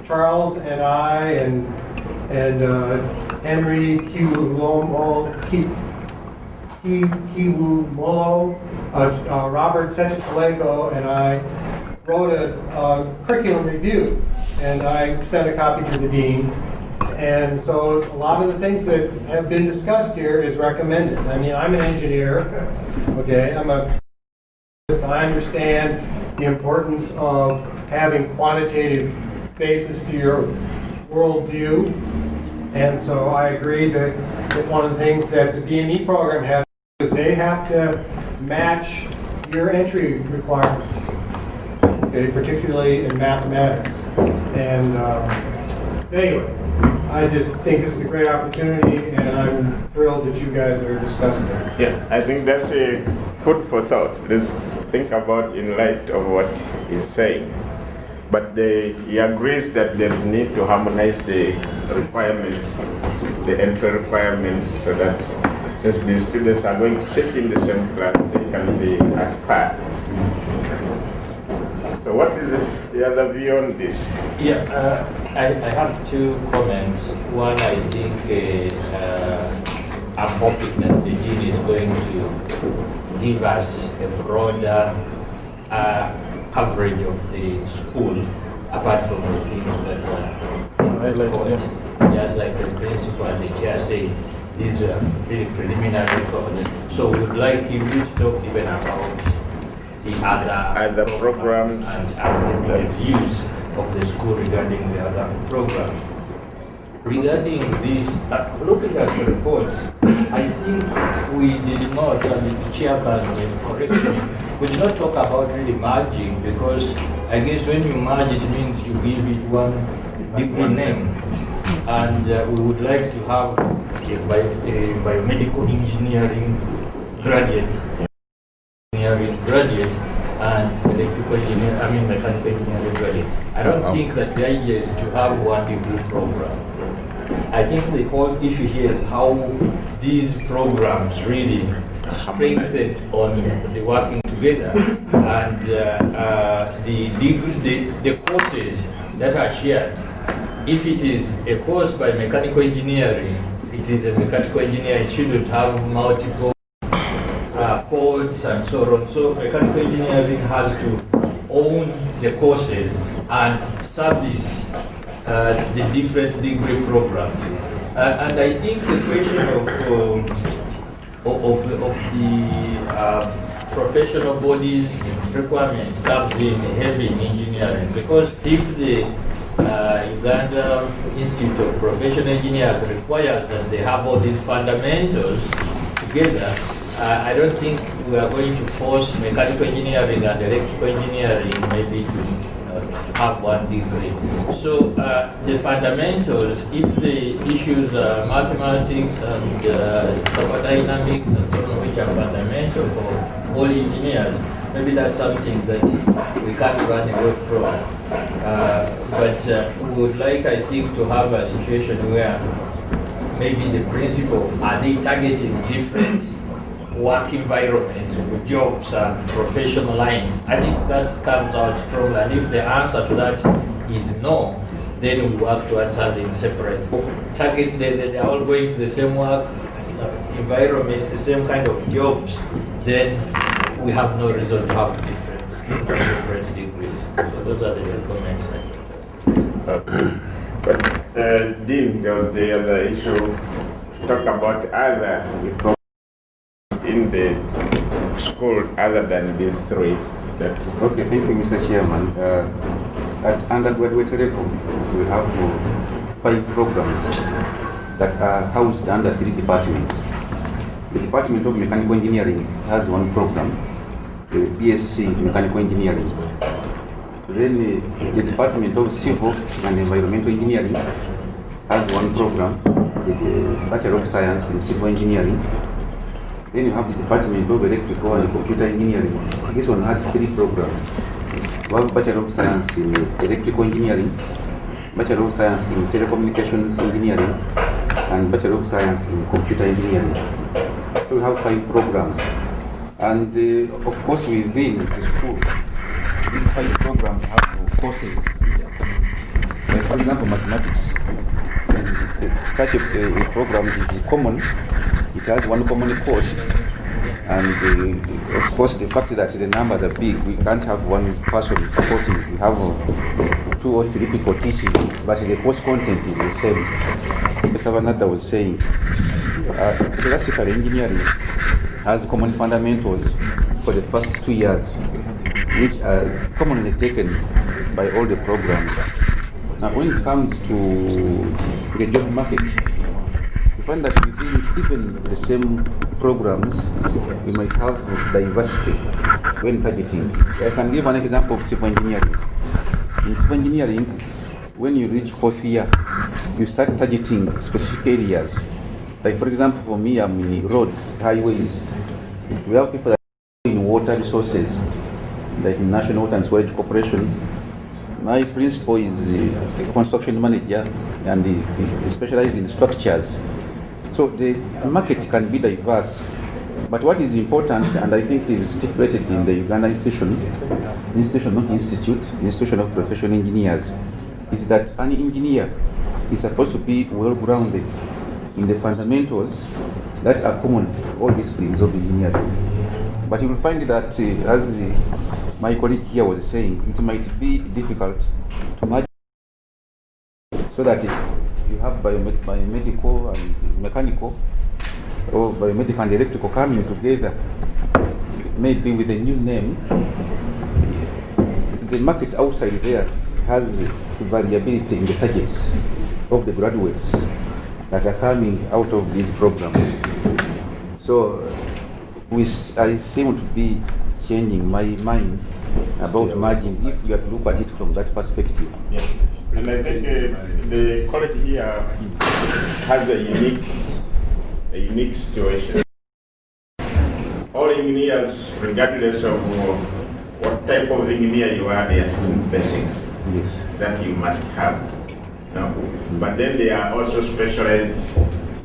Charles and I and Henry Kiwumolo, Robert Sechicalego, and I wrote a curriculum review, and I sent a copy to the dean. And so a lot of the things that have been discussed here is recommended. I mean, I'm an engineer, okay? I understand the importance of having quantitative basis to your worldview. And so I agree that one of the things that the BME program has is they have to match your entry requirements, okay, particularly in mathematics. And anyway, I just think this is a great opportunity, and I'm thrilled that you guys are discussing it. Yeah, I think that's a food for thought. Let's think about in light of what he's saying. But he agrees that there is need to harmonize the requirements, the entry requirements, so that since the students are going to sit in the same class, they can be at par. So what is the other view on this? Yeah, I have 2 comments. One, I think I'm hoping that the dean is going to give us a broader coverage of the school, apart from the things that are just like the principal and the chair said, these are really preliminary thoughts. So we'd like you to talk even about the other programs and the views of the school regarding the other programs. Regarding this, looking at the report, I think we did not, and the chairman correct me, we did not talk about really merging, because I guess when you merge it means you give it one degree name. And we would like to have a biomedical engineering graduate, and electrical engineering, mechanical engineering graduate. I don't think that the idea is to have one degree program. I think the whole issue here is how these programs really strengthen on the working together, and the courses that are shared. If it is a course by mechanical engineering, it is a mechanical engineer. It shouldn't have multiple codes and so on. So mechanical engineering has to own the courses and service the different degree programs. And I think the question of the professional bodies requirements comes in heavy in engineering, because if the Uganda Institute of Professional Engineers requires that they have all these fundamentals together, I don't think we are going to force mechanical engineering and electrical engineering maybe to have one degree. So the fundamentals, if the issues are mathematics and thermodynamics and so on, which are fundamental for all engineers, maybe that's something that we can't run away from. But we would like, I think, to have a situation where maybe the principle of, are they targeting different work environments with jobs and professional lines? I think that comes out strongly. And if the answer to that is no, then we work towards having separate target. They're all going to the same work environments, the same kind of jobs. Then we have no reason to have different separate degrees. So those are the comments. But Dean, there was the other issue, talk about other programs in the school other than these 3. Okay, thank you, Mr. Chairman. At undergraduate level, we have 5 programs that are housed under 3 departments. The Department of Mechanical Engineering has 1 program, the BSc Mechanical Engineering. Then the Department of Civil and Environmental Engineering has 1 program, the Bachelor of Science in Civil Engineering. Then you have the Department of Electrical and Computer Engineering. This one has 3 programs. We have Bachelor of Science in Electrical Engineering, Bachelor of Science in Telecommunications Engineering, and Bachelor of Science in Computer Engineering. So we have 5 programs. And of course within the school, these 5 programs have courses. Like for example, mathematics. Such a program is common. It has one common course. And of course the fact that the numbers are big, we can't have one person supporting. We have 2 or 3 people teaching, but the course content is the same. Professor Vanada was saying, classical engineering has common fundamentals for the first 2 years, which are commonly taken by all the programs. Now, when it comes to the job market, we find that within even the same programs, we might have diversity when targeting. I can give an example of civil engineering. In civil engineering, when you reach 4th year, you start targeting specific areas. Like for example, for me, I'm in roads, highways. We have people that are in water resources, like in National Water and Storage Corporation. My principal is a construction manager, and he specializes in structures. So the market can be diverse. But what is important, and I think it is stipulated in the Uganda Institution, not institute, Institution of Professional Engineers, is that an engineer is supposed to be well-grounded in the fundamentals that are common to all disciplines of engineering. But you will find that, as my colleague here was saying, it might be difficult to match so that you have biomedical and mechanical, or biomedical and electrical coming together, maybe with a new name. The market outside there has variability in the targets of the graduates that are coming out of these programs. So I seem to be changing my mind about merging if we have to look at it from that perspective. Yes. And I think the college here has a unique situation. All engineers, regardless of what type of engineer you are, they are some basics that you must have. But then there are also specialized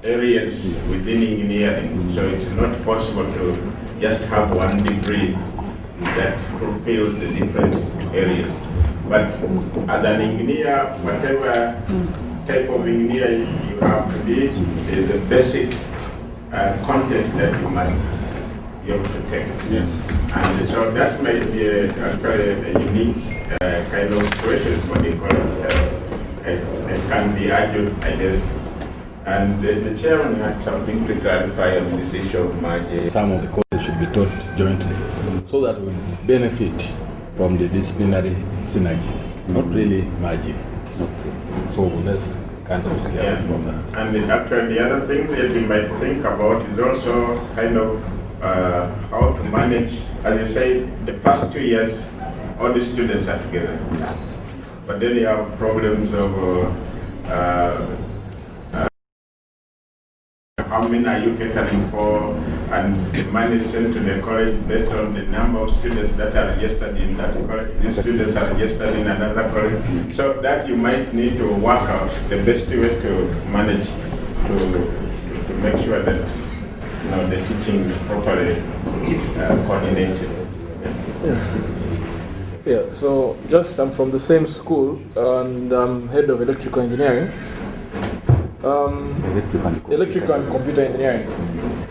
areas within engineering, so it's not possible to just have one degree that fulfills the different areas. But as an engineer, whatever type of engineer you have to be, there is a basic content that you must be able to take. Yes. And so that might be actually a unique kind of situation for the college. It can be argued, I guess. And the chairman had something to clarify on this issue of merging. Some of the courses should be taught jointly so that we benefit from the disciplinary synergies, not really merging. So let's kind of stay away from that. And actually the other thing that you might think about is also kind of how to manage, as you say, the first 2 years, all the students are together. But then you have problems of how many are you catering for, and the money sent to the college based on the number of students that are registered in that college. These students are registered in another college. So that you might need to work out the best way to manage to make sure that the teaching is properly coordinated. Yes. Yeah, so I'm from the same school, and I'm head of electrical engineering. Electrical and computer engineering.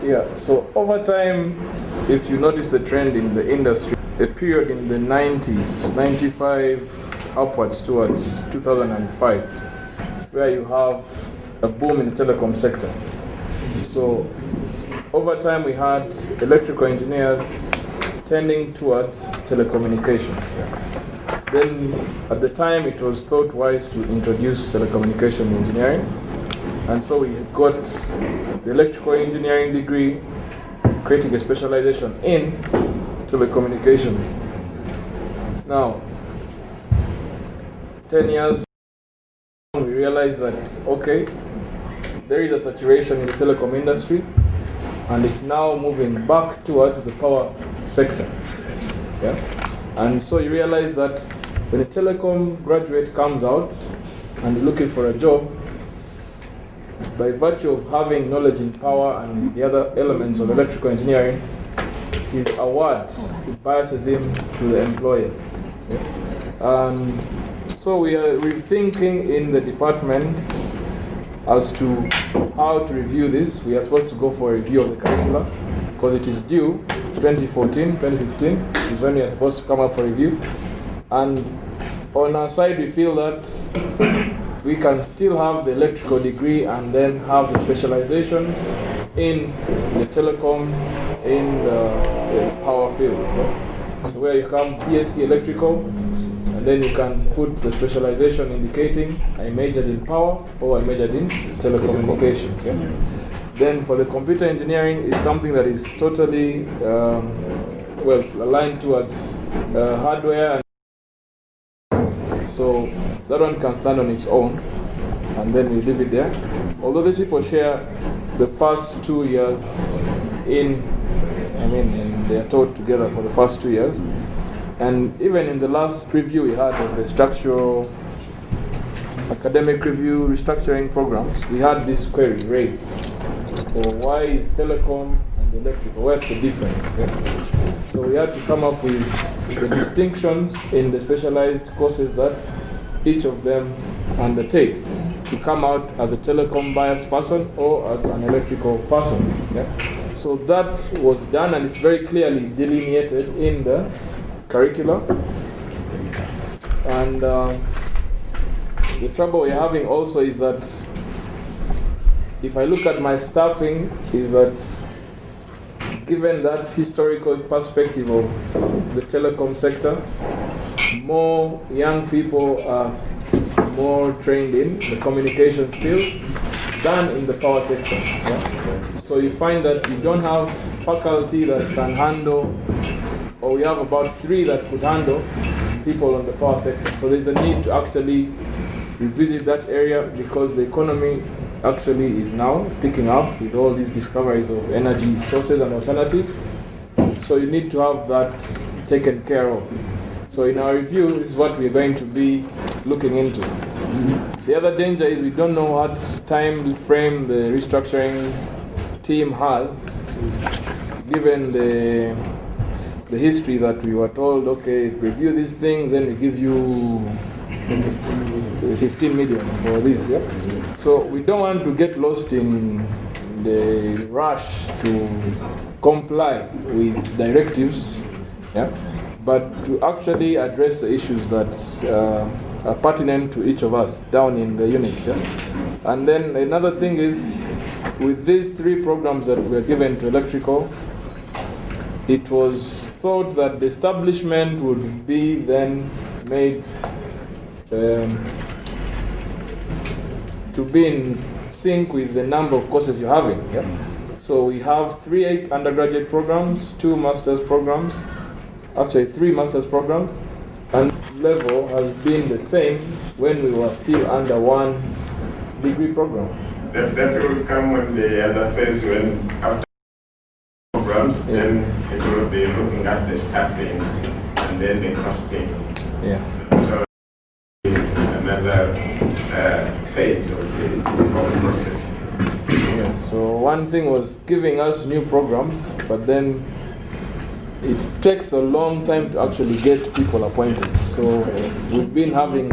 Yeah, so over time, if you notice the trend in the industry, a period in the 90s, 95 upwards towards 2005, where you have a boom in the telecom sector. So over time, we had electrical engineers tending towards telecommunication. Then at the time, it was thought wise to introduce telecommunication engineering. And so we got the electrical engineering degree, creating a specialization in telecommunications. Now, 10 years, we realized that, okay, there is a saturation in the telecom industry, and it's now moving back towards the power sector. Yeah? And so you realize that when a telecom graduate comes out and looking for a job, by virtue of having knowledge in power and the other elements of electrical engineering, his award, it biases him to the employer. Yeah? So we are rethinking in the department as to how to review this. We are supposed to go for a review of the curricula because it is due 2014, 2015 is when we are supposed to come up for review. And on our side, we feel that we can still have the electrical degree and then have the specializations in the telecom, in the power field. Okay? So where you come BSc electrical, and then you can put the specialization indicating I majored in power or I majored in telecommunications. Okay? Then for the computer engineering, it's something that is totally well aligned towards hardware. So that one can stand on its own, and then we leave it there. Although these people share the first 2 years and they are taught together for the first 2 years. And even in the last review we had of the structural academic review restructuring programs, we had this query raised. So why is telecom and electrical, what's the difference? Okay? So we had to come up with the distinctions in the specialized courses that each of them undertake to come out as a telecom biased person or as an electrical person. Okay? So that was done, and it's very clearly delineated in the curricula. And the trouble we're having also is that if I look at my staffing, is that given that historical perspective of the telecom sector, more young people are more trained in the communications field than in the power sector. Yeah? So you find that you don't have faculty that can handle, or we have about 3 that could handle people on the power sector. So there's a need to actually revisit that area because the economy actually is now picking up with all these discoveries of energy sources and alternatives. So you need to have that taken care of. So in our review, this is what we're going to be looking into. The other danger is we don't know what time frame the restructuring team has, given the history that we were told, okay, review these things, then we give you 15 million for this. Yeah? So we don't want to get lost in the rush to comply with directives, yeah? But to actually address the issues that are pertinent to each of us down in the units. Yeah? And then another thing is, with these 3 programs that were given to electrical, it was thought that the establishment would be then made to be in sync with the number of courses you're having. Yeah? So we have 3 undergraduate programs, 2 master's programs, actually 3 master's programs, and level has been the same when we were still under 1 degree program. That will come when the other phase, when after programs, yeah. Then it will be looking at the staffing and then the costing. Yeah. So another phase of the whole process. Yeah. So one thing was giving us new programs, but then it takes a long time to actually get people appointed. So we've been having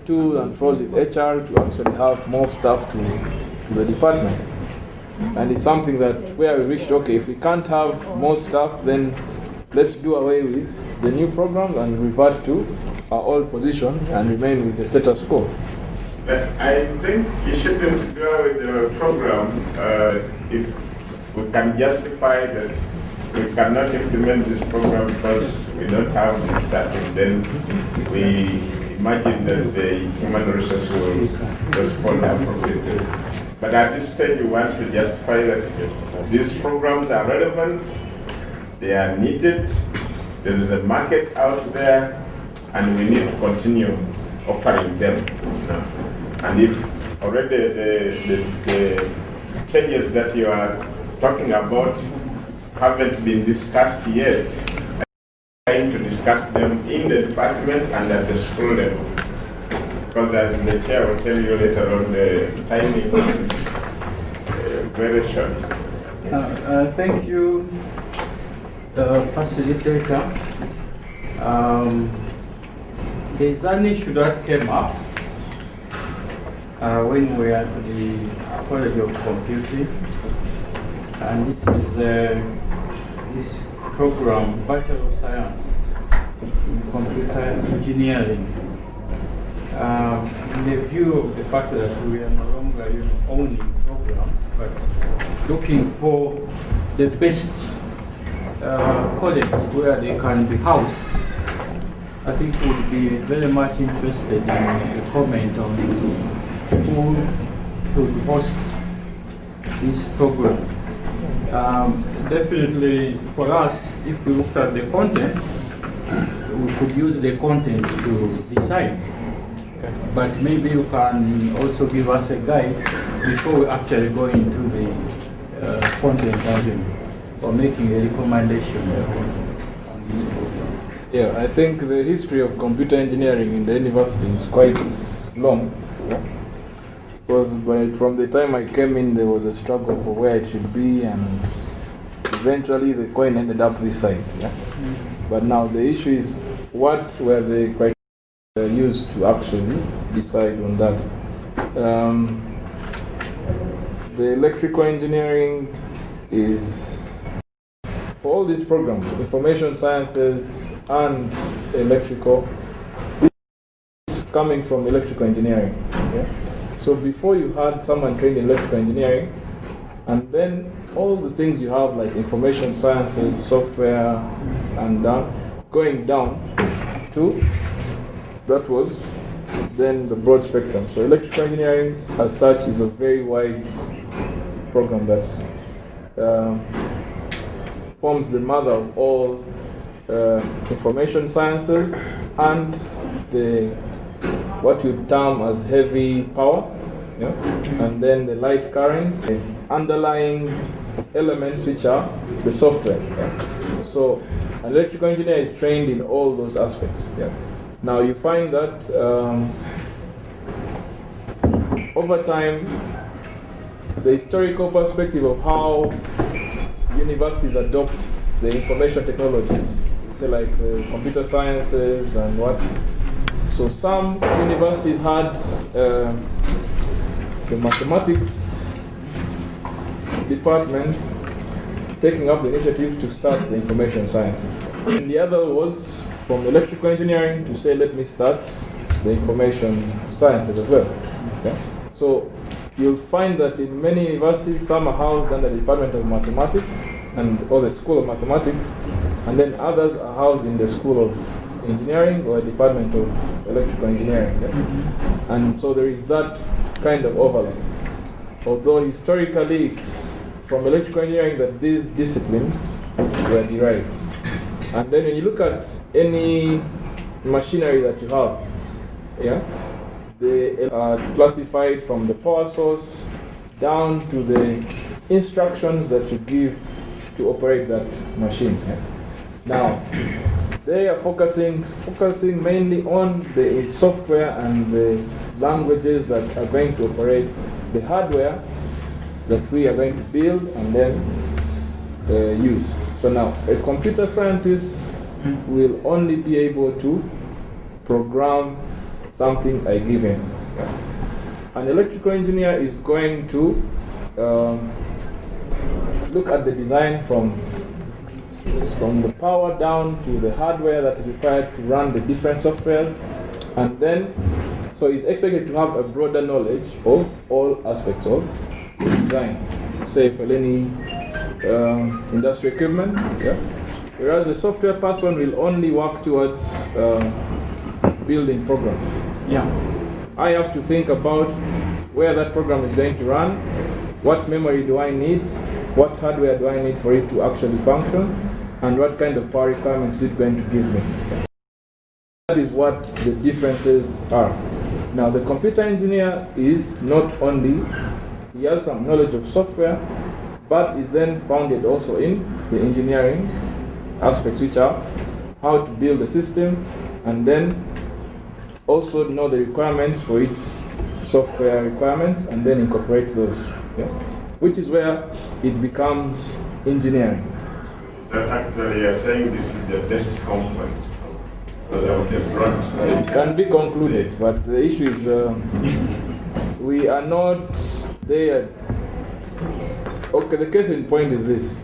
to and fro with HR to actually have more staff to the department. And it's something that where we reached, okay, if we can't have more staff, then let's do away with the new programs and revert to our old position and remain with the status quo. But I think you shouldn't go with the program if we can justify that we cannot implement this program because we don't have the staffing. Then we imagine that the human resources will respond appropriately. But at this stage, we want to justify that these programs are relevant, they are needed, there is a market out there, and we need to continue offering them. And if already the changes that you are talking about haven't been discussed yet. Trying to discuss them in the department and at the school level. Because as the chair will tell you later on, the timing is very short. Thank you, facilitator. There's an issue that came up when we were at the College of Computing, and this is this program, Bachelor of Science in Computer Engineering. In the view of the fact that we are no longer owning programs, but looking for the best college where they can be housed, I think we would be very much interested in a comment on who should host this program. Definitely for us, if we look at the content, we could use the content to decide. But maybe you can also give us a guide before we actually go into the content argument or making a recommendation on this program. Yeah, I think the history of computer engineering in the university is quite long. Because from the time I came in, there was a struggle for where it should be, and eventually the coin ended up this side. Yeah? But now the issue is, what were the criteria used to actually decide on that? The electrical engineering is, for all these programs, information sciences and electrical, is coming from electrical engineering. Yeah? So before you had someone trained in electrical engineering, and then all the things you have like information sciences, software, and going down to, that was then the broad spectrum. So electrical engineering as such is a very wide program that forms the mother of all information sciences and the what you term as heavy power, yeah? And then the light current, the underlying elements which are the software. Yeah? So an electrical engineer is trained in all those aspects. Yeah? Now you find that over time, the historical perspective of how universities adopt the information technology, say like computer sciences and what. So some universities had the mathematics department taking up the initiative to start the information sciences. And the other was from electrical engineering to say, let me start the information sciences as well. Okay? So you'll find that in many universities, some are housed under the Department of Mathematics or the School of Mathematics, and then others are housed in the School of Engineering or Department of Electrical Engineering. Yeah? And so there is that kind of overlap. Although historically it's from electrical engineering that these disciplines were derived. And then when you look at any machinery that you have, yeah, they are classified from the power source down to the instructions that you give to operate that machine. Yeah? Now, they are focusing mainly on the software and the languages that are going to operate the hardware that we are going to build and then use. So now, a computer scientist will only be able to program something I give him. An electrical engineer is going to look at the design from the power down to the hardware that is required to run the different softwares, and then so he's expected to have a broader knowledge of all aspects of design, say for any industrial equipment, yeah? Whereas the software person will only work towards building programs. Yeah. I have to think about where that program is going to run, what memory do I need, what hardware do I need for it to actually function, and what kind of power requirements is it going to give me. That is what the differences are. Now the computer engineer is not only, he has some knowledge of software, but is then founded also in the engineering aspects, which are how to build a system and then also know the requirements for its software requirements and then incorporate those, yeah? Which is where it becomes engineering. So actually you're saying this is the best conference of the branch. It can be concluded, but the issue is we are not there. Okay, the case in point is this.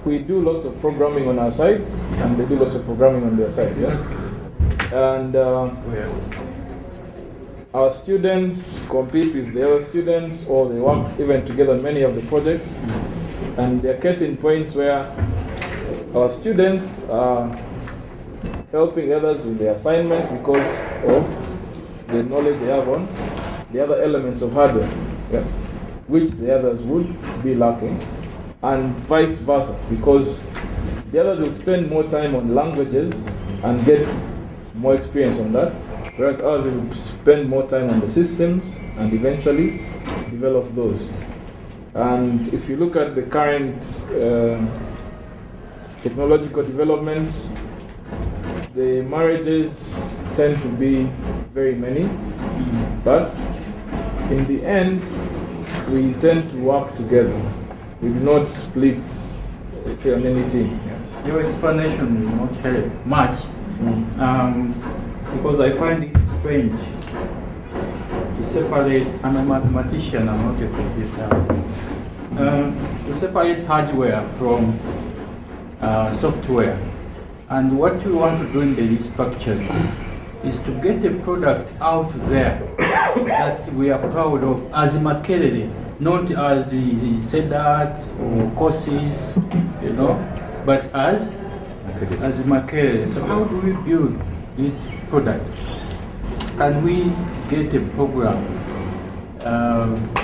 We do lots of programming on our side, and they do lots of programming on their side, yeah? And our students compete with the other students, or they work even together on many of the projects. And there are case in points where our students are helping others with their assignments because of the knowledge they have on the other elements of hardware, yeah, which the others would be lacking, and vice versa, because the others will spend more time on languages and get more experience on that, whereas ours will spend more time on the systems and eventually develop those. And if you look at the current technological developments, the marriages tend to be very many, but in the end, we tend to work together. We do not split, say, on any team. Yeah. Your explanation will not help much, because I find it strange to separate. I'm a mathematician, I'm not a computer. To separate hardware from software. And what we want to do in the restructuring is to get a product out there that we are proud of as Makerere, not as the CEDAT or courses, you know, but as Makerere. So how do we build this product? Can we get a program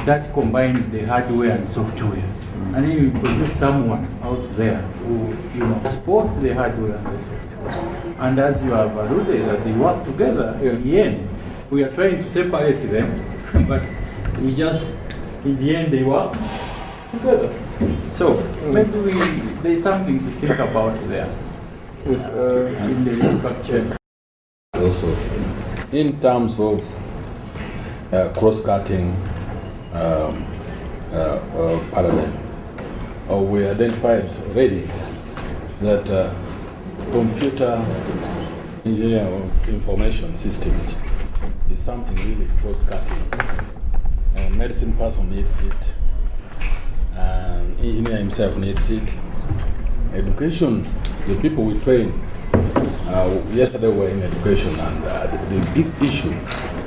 that combines the hardware and software? And then you produce someone out there who, you know, has both the hardware and the software. And as you have alluded, that they work together. In the end, we are trying to separate them, but we just, in the end, they work together. So maybe there's something to think about there. Yes, in the restructure. Also, in terms of cross-cutting paradigm, we identified already that computer engineering or information systems is something really cross-cutting. A medicine person needs it, and engineer himself needs it. Education, the people we train, yesterday we were in education, and the big issue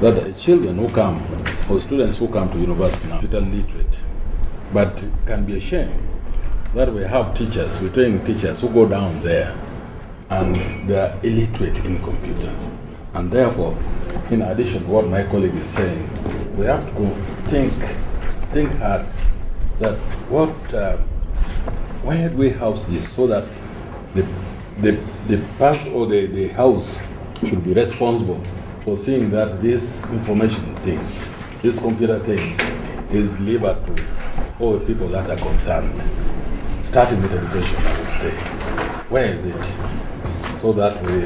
that the children who come, or students who come to university now, are literate, but can be ashamed that we have teachers, we train teachers who go down there and they are illiterate in computer. And therefore, in addition to what my colleague is saying, we have to go think hard that where do we house this so that the part or the house should be responsible for seeing that this information thing, this computer thing, is delivered to all the people that are concerned. Starting with education, I would say. Where is it? So that we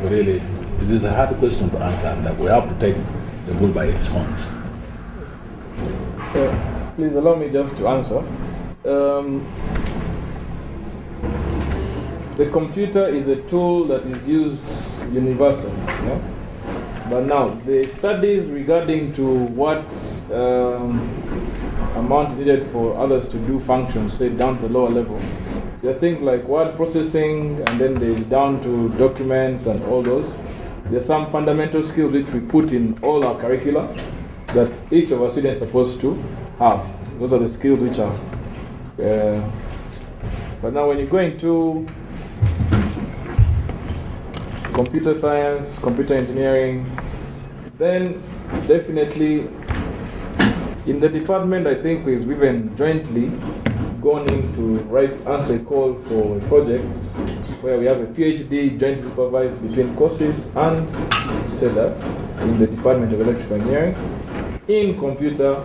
really, it is a hard question to answer, and that we have to take the bull by its horns. Please allow me just to answer. The computer is a tool that is used universally, yeah? But now, the studies regarding to what amount needed for others to do functions, say down to the lower level, there are things like word processing, and then there's down to documents and all those. There's some fundamental skills which we put in all our curricula that each of our students is supposed to have. Those are the skills which are. But now when you go into computer science, computer engineering, then definitely in the department, I think we've even jointly gone in to answer a call for a project where we have a PhD jointly supervised between courses and CEDAT in the Department of Electrical Engineering. in computer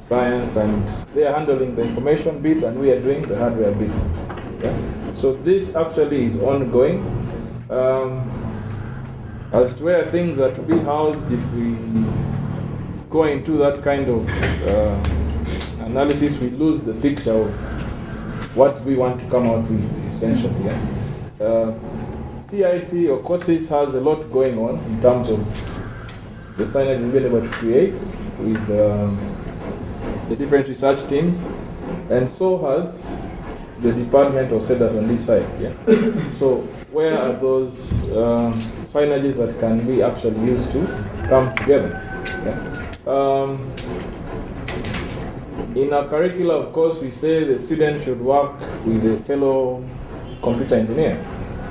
science, and they are handling the information bit and we are doing the hardware bit. Yeah? So this actually is ongoing. As to where things are to be housed, if we go into that kind of analysis, we lose the picture of what we want to come out with, essentially. Yeah? CIT or courses has a lot going on in terms of the signage we've been able to create with the different research teams, and so has the department of CEDAT on this side. Yeah? So where are those signages that can be actually used to come together? Yeah? In our curricula, of course, we say the student should work with a fellow computer engineer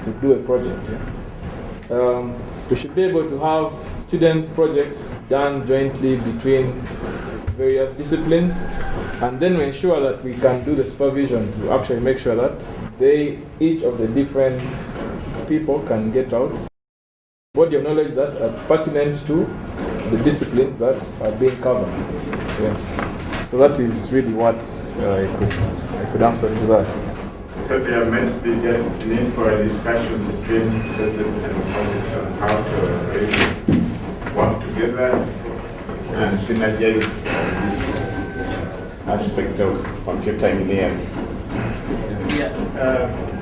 to do a project. Yeah? We should be able to have student projects done jointly between various disciplines, and then we ensure that we can do the supervision to actually make sure that each of the different people can get out body of knowledge that are pertinent to the disciplines that are being covered. Yeah. So that is really what I could answer to that. So there are meant to be just need for a discussion between certain courses on how to really work together and synergize this aspect of computer engineering. Yeah,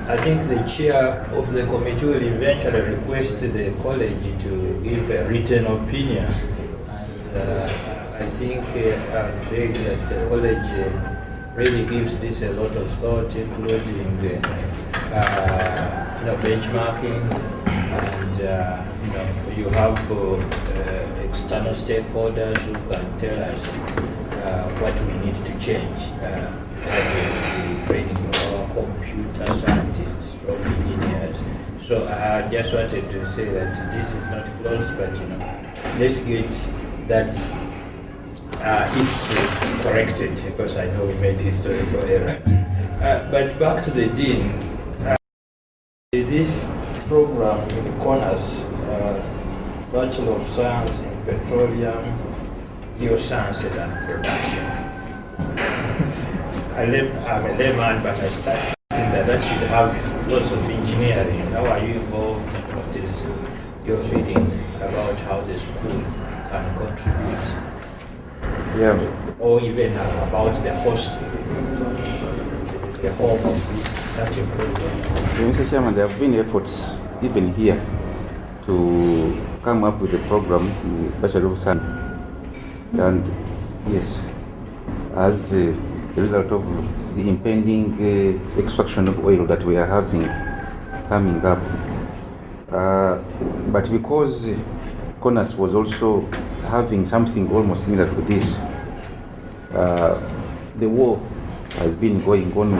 I think the chair of the committee will eventually request the college to give a written opinion, and I think I beg that the college really gives this a lot of thought, including benchmarking, and you have external stakeholders who can tell us what we need to change. The training of our computer scientists, strong engineers. So I just wanted to say that this is not closed, but let's get that history corrected, because I know we made historical error. But back to the dean. This program in Corners, Bachelor of Science in Petroleum, Geosciences and Production. I'm a layman, but I started thinking that should have lots of engineering. How are you involved, and what is your feeling about how the school can contribute? Yeah. Or even about the host, the home of this such a program? Mr. Chairman, there have been efforts even here to come up with a program, Bachelor of Science. And yes, as a result of the impending extraction of oil that we are having coming up, but because CONAS was also having something almost similar to this, the war has been going on.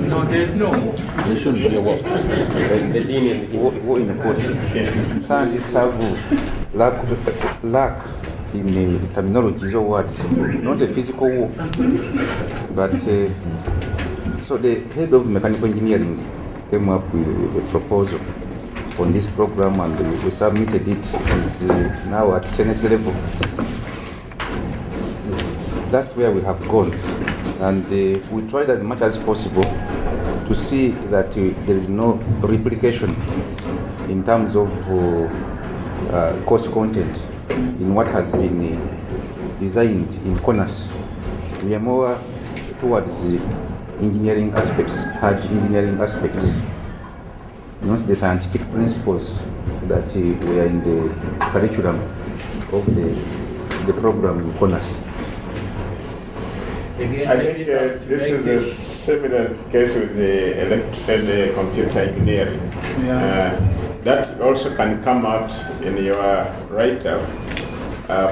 No, there's no war. There shouldn't be a war. War in the course. Scientists have lack in terminologies or words, not a physical war, but so the head of mechanical engineering came up with a proposal on this program, and we submitted it. It's now at Senate level. That's where we have gone, and we tried as much as possible to see that there is no replication in terms of course content in what has been designed in CONAS. We are more towards the engineering aspects, hard engineering aspects, not the scientific principles that were in the curriculum of the program in CONAS. I think this is a similar case with the electrical computer engineering. Yeah. That also can come out in your write-up,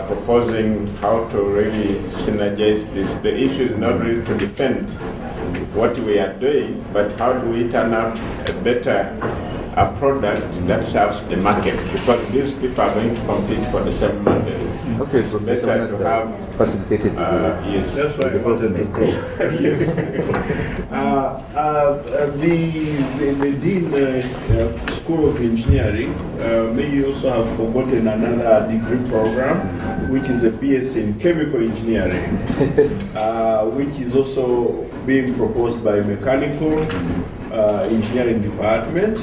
proposing how to really synergize this. The issue is not really to defend what we are doing, but how do we turn out a better product that serves the market, because these people are going to compete for the same market. Okay, it's Professor better to have facilitated. yes, That's why I wanted to go. Yes. The Dean School of Engineering may also have forgotten another degree program, which is a BS in Chemical Engineering, which is also being proposed by Mechanical Engineering Department.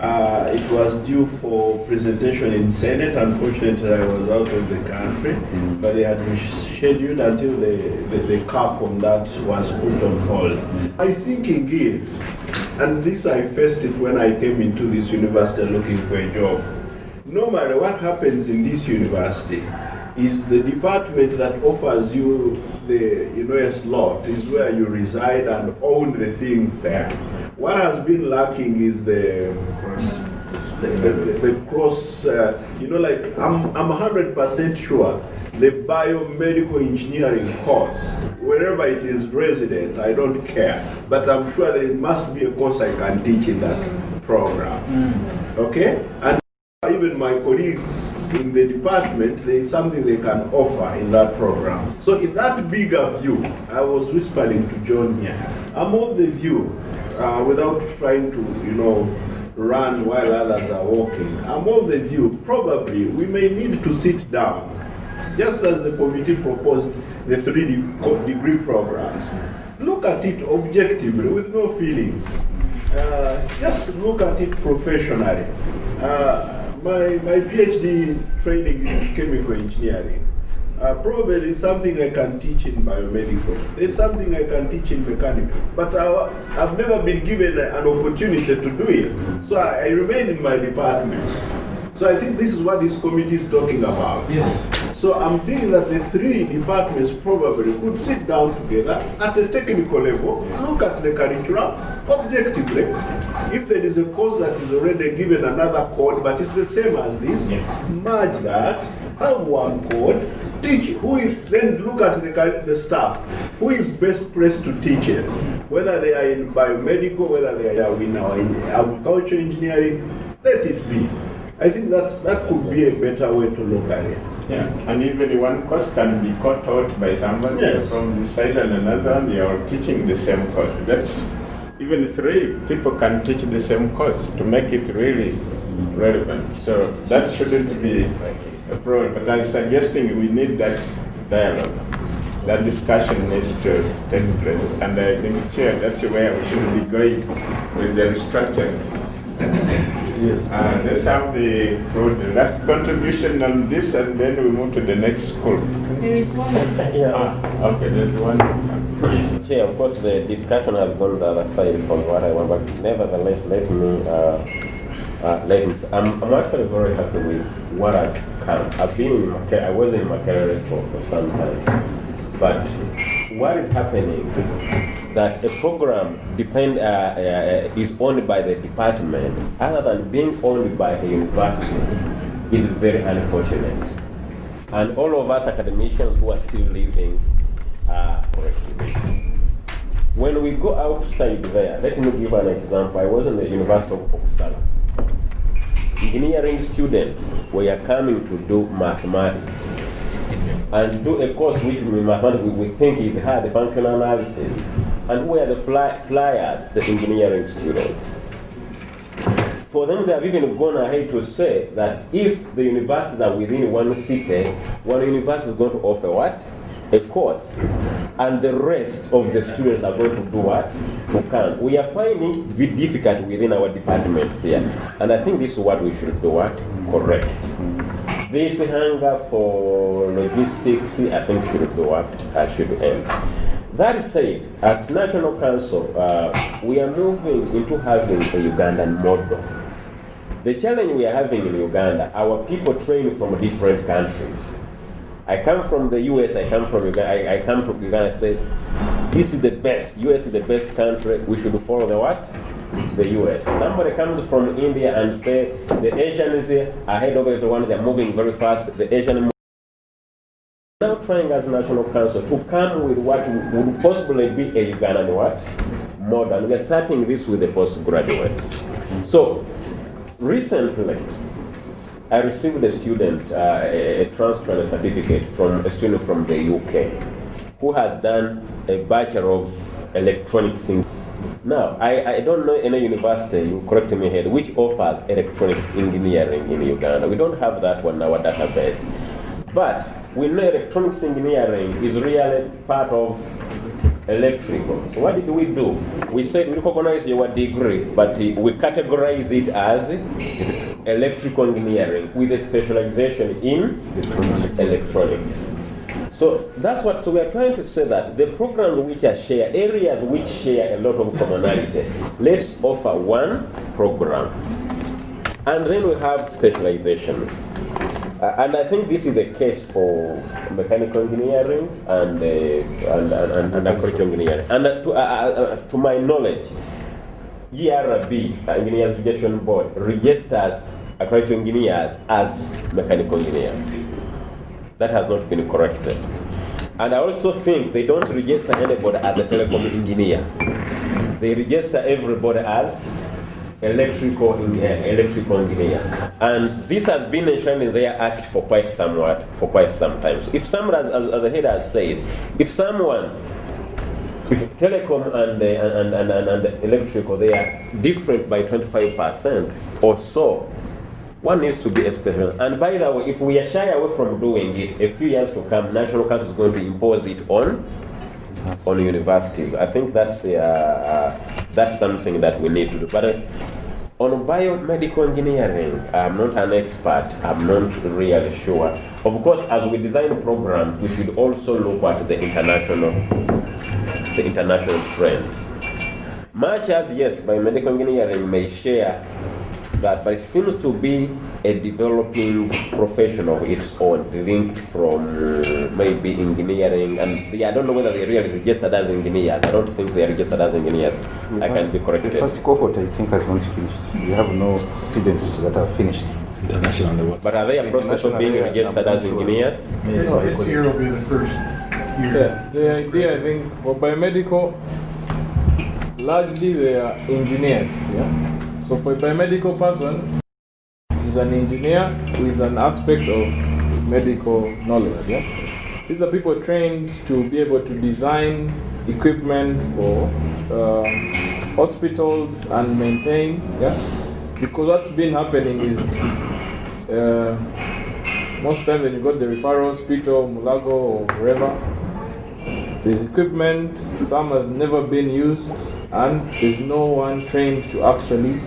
It was due for presentation in Senate. Unfortunately, I was out of the country, but they had rescheduled until the cap on that was put on hold. My thinking is, and this I faced it when I came into this university looking for a job, no matter what happens in this university, is the department that offers you a slot is where you reside and own the things there. What has been lacking is the cross, like I'm 100% sure the biomedical engineering course, wherever it is resident, I don't care, but I'm sure there must be a course I can teach in that program. Okay? And even my colleagues in the department, there is something they can offer in that program. So in that bigger view, I was whispering to John here, I'm of the view, without trying to, run while others are walking, I'm of the view, probably we may need to sit down, just as the committee proposed the 3 degree programs. Look at it objectively, with no feelings. Just look at it professionally. My PhD training in chemical engineering. Probably there's something I can teach in biomedical. There's something I can teach in mechanical. But I've never been given an opportunity to do it. So I remain in my department. So I think this is what this committee is talking about. Yes. So I'm thinking that the 3 departments probably could sit down together at the technical level, look at the curriculum objectively. If there is a course that is already given another code, but it's the same as this, merge that, have one code, teach it. Then look at the staff. Who is best placed to teach it? Whether they are in biomedical, whether they are in agriculture engineering, let it be. I think that could be a better way to look at it. Yeah, and even one course can be cut out by somebody from this side and another, and they are teaching the same course. That's even 3 people can teach the same course to make it really relevant. So that shouldn't be a problem. But I'm suggesting we need that dialogue. That discussion needs to take place. And I think, Chair, that's where we should be going with the restructuring. Let's have the last contribution on this, and then we move to the next school. There is one. Okay, there's one. Chair, of course, the discussion has gone the other side from what I want, but nevertheless, let me. I'm actually very happy with what has come. I was in Makerere for some time, but what is happening that a program is owned by the department, other than being owned by the university, is very unfortunate. And all of us academicians who are still living are correcting. When we go outside there, let me give an example. I was in the University of Uppsala. Engineering students were coming to do mathematics and do a course which we think is hard, functional analysis. And who are the flyers? The engineering students. For them, they have even gone ahead to say that if the universities are within one city, one university is going to offer what? A course. And the rest of the students are going to do what? To come. We are finding it difficult within our departments here. And I think this is what we should do what? Correct. This hunger for logistics, I think should do what? Should end. That said, at National Council, we are moving into having a Ugandan model. The challenge we are having in Uganda, our people train from different countries. I come from the US, I come from Uganda, I come from Uganda, I say, this is the best, US is the best country, we should follow the what? The US. Somebody comes from India and say, the Asians are ahead of everyone, they're moving very fast, the Asian now trying as National Council to come with what would possibly be a Ugandan what? Model. We are starting this with the postgraduates. So, recently, I received a student, a transplant certificate from a student from the UK who has done a Bachelor of Electronics. Now, I don't know any university, you correct me here, which offers electronics engineering in Uganda. We don't have that one in our database. But we know electronics engineering is really part of electrical. So what did we do? We said we recognize your degree, but we categorize it as electrical engineering with a specialization in electronics. So that's what, so we are trying to say that the programs which are shared, areas which share a lot of commonality, let's offer one program. And then we have specializations. And I think this is the case for mechanical engineering and agricultural engineering. And to my knowledge, ERB, Engineers Registration Board, registers agricultural engineers as mechanical engineers. That has not been corrected. And I also think they don't register anybody as a telecom engineer. They register everybody as electrical engineer. And this has been enshrined in their act for quite some time. So if someone, as the head has said, if telecom and electrical, they are different by 25% or so, one needs to be a special. And by the way, if we are shy away from doing it, a few years to come, National Council is going to impose it on universities. I think that's something that we need to do. But on biomedical engineering, I'm not an expert. I'm not really sure. Of course, as we design a program, we should also look at the international trends. Much as, yes, biomedical engineering may share that, but it seems to be a developing profession of its own, linked from maybe engineering, and I don't know whether they're really registered as engineers. I don't think they are registered as engineers. I can be corrected. The first cohort, I think, has not finished. We have no students that have finished. International level. But are they a prospect of being registered as engineers? This year will be the first year. Yeah, the idea, I think, for biomedical, largely they are engineers. Yeah? So for a biomedical person, he's an engineer with an aspect of medical knowledge. Yeah? These are people trained to be able to design equipment for hospitals and maintain. Yeah? Because what's been happening is most times when you go to the referral hospital, Mulago or wherever, there's equipment, some has never been used, and there's no one trained to actually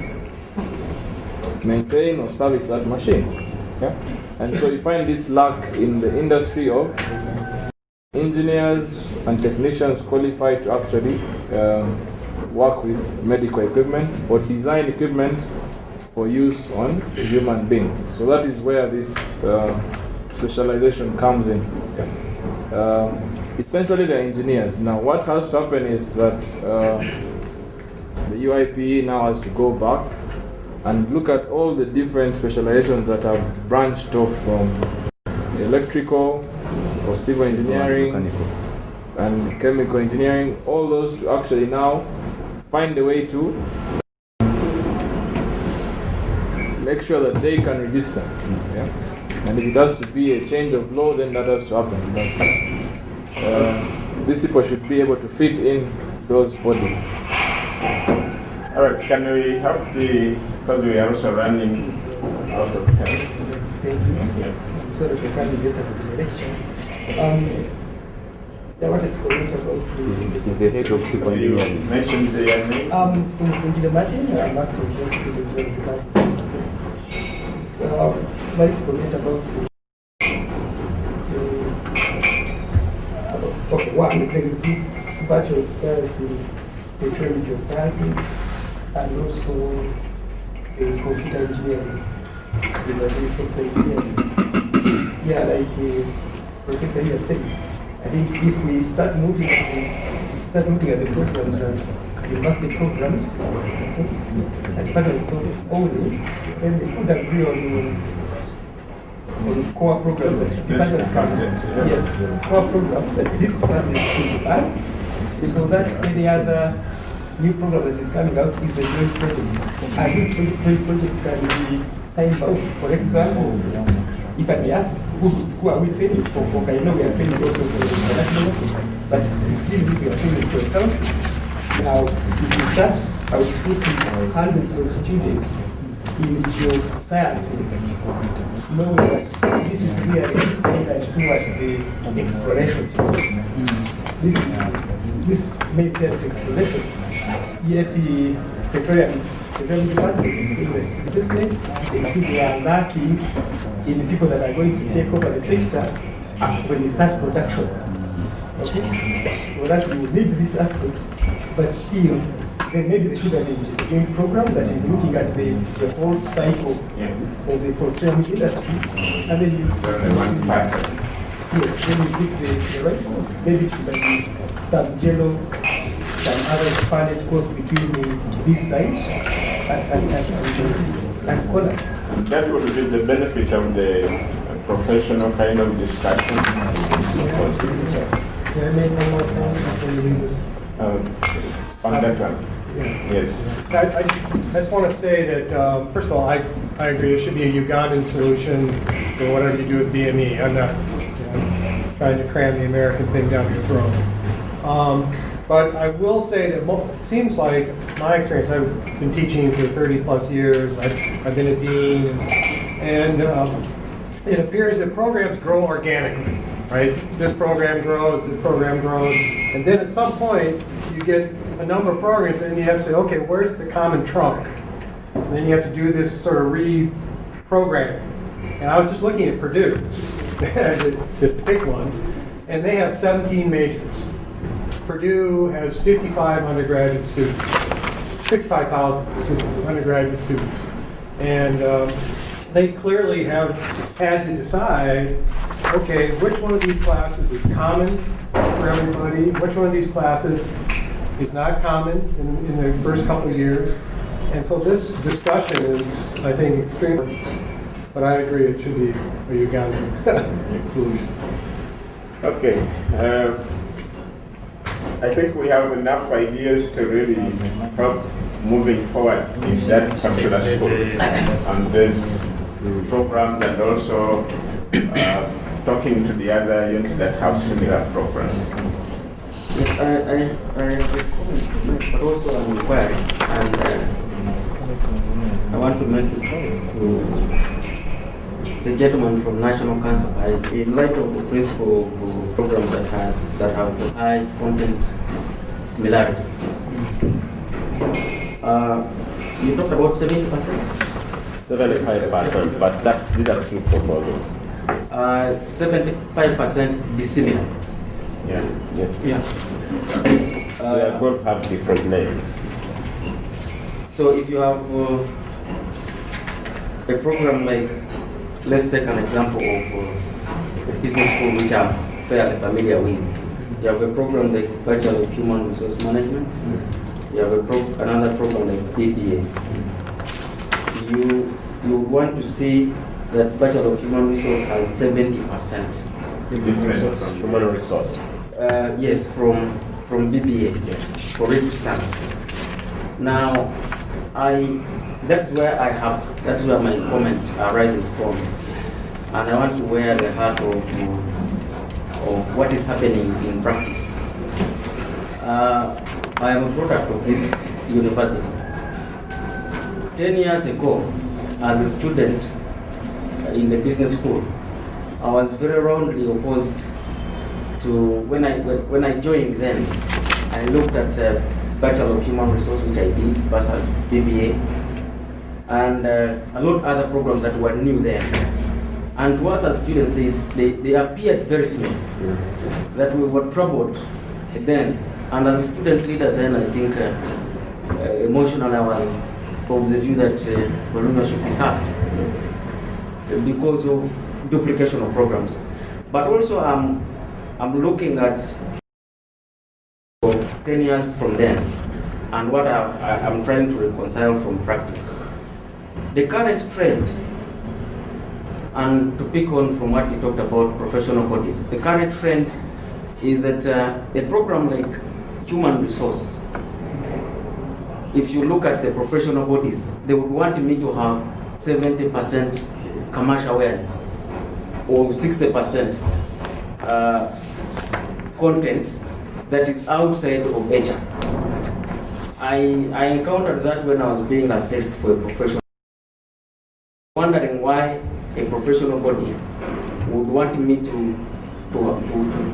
maintain or service that machine. Yeah? And so you find this lack in the industry of engineers and technicians qualified to actually work with medical equipment or design equipment for use on human beings. So that is where this specialization comes in. Essentially they're engineers. Now what has to happen is that the UIPE now has to go back and look at all the different specializations that have branched off from electrical or civil engineering and chemical engineering, all those to actually now find a way to make sure that they can register. Yeah? And if it has to be a change of law, then that has to happen. But these people should be able to fit in those bodies. All right, can we have because we are also running out of time. Thank you. Sorry for coming later for the election. I wanted to comment about Is the head of civil engineering. Mention the name. Engineer Martin, I'm acting as civil engineering department. So, I'd like to comment about one, there is this Bachelor of Science in Petroleum Sciences and also computer engineering. These are the software engineering. Yeah, like Professor here said, I think if we start looking at the programs and university programs, and faculty students only, then they could agree on core programs. Yes, core programs that this department should add, so that any other new program that is coming out is a joint project. And these joint projects can be time bound. For example, if I may ask, who are we training for? Okay, I know we are training also for international, but still we are training for example. Now, if you start outputting hundreds of students in geosciences, knowing that this is really tailored towards the exploration. This may tend to exploration, yet the petroleum department is in the assessment, they see they are lacking in the people that are going to take over the sector when you start production. Okay? Whereas you need this aspect, but still, then maybe they should have a game program that is looking at the whole cycle of the petroleum industry, and then you one pattern. Yes, then you pick the right ones. Maybe it should be some yellow, some other expanded course between this side and colors. That would be the benefit of the professional kind of discussion. On that one. Yes. I just want to say that, first of all, I agree, it should be a Ugandan solution for whatever you do with BME. I'm not trying to cram the American thing down your throat. But I will say that it seems like my experience, I've been teaching for 30 plus years, I've been a dean, and it appears that programs grow organically, right? This program grows, and then at some point you get a number of programs and you have to say, okay, where's the common trunk? And then you have to do this sort of reprogramming. And I was just looking at Purdue, just to pick one, and they have 17 majors. Purdue has 55 undergraduate students, 65,000 undergraduate students. And they clearly have had to decide, okay, which one of these classes is common for everybody, which one of these classes is not common in the first couple of years. And so this discussion is, I think, extremely, but I agree it should be a Ugandan solution. Okay. I think we have enough ideas to really help moving forward in that particular school. And there's programs and also talking to the other units that have similar programs. Yes, I have a comment, but also an inquiry, and I want to make it to the gentleman from National Council. In light of the principle of programs that have high content similarity, you talked about 70%? 75%, but that's new proposal. 75% dissimilar. Yeah. They are going to have different names. So if you have a program like, let's take an example of a business school which I'm fairly familiar with. You have a program like Bachelor of Human Resource Management. You have another program like BBA. You want to see that Bachelor of Human Resource has 70%. Human resource. Yes, from BBA, for it to start. Now, that's where my comment arises from, and I want to wear the heart of what is happening in practice. I am a product of this university. 10 years ago, as a student in the business school, I was very roundly opposed to, when I joined then, I looked at Bachelor of Human Resource, which I did, versus BBA, and a lot of other programs that were new then. And to us as students, they appeared very small, that we were troubled then. And as a student leader then, I think emotionally I was of the view that Bologna should be sacked because of duplication of programs. But also I'm looking at 10 years from then and what I'm trying to reconcile from practice. The current trend, and to pick on from what you talked about professional bodies, the current trend is that a program like human resource, if you look at the professional bodies, they would want me to have 70% commercial awareness or 60% content that is outside of HR. I encountered that when I was being assessed for a professional, wondering why a professional body would want me to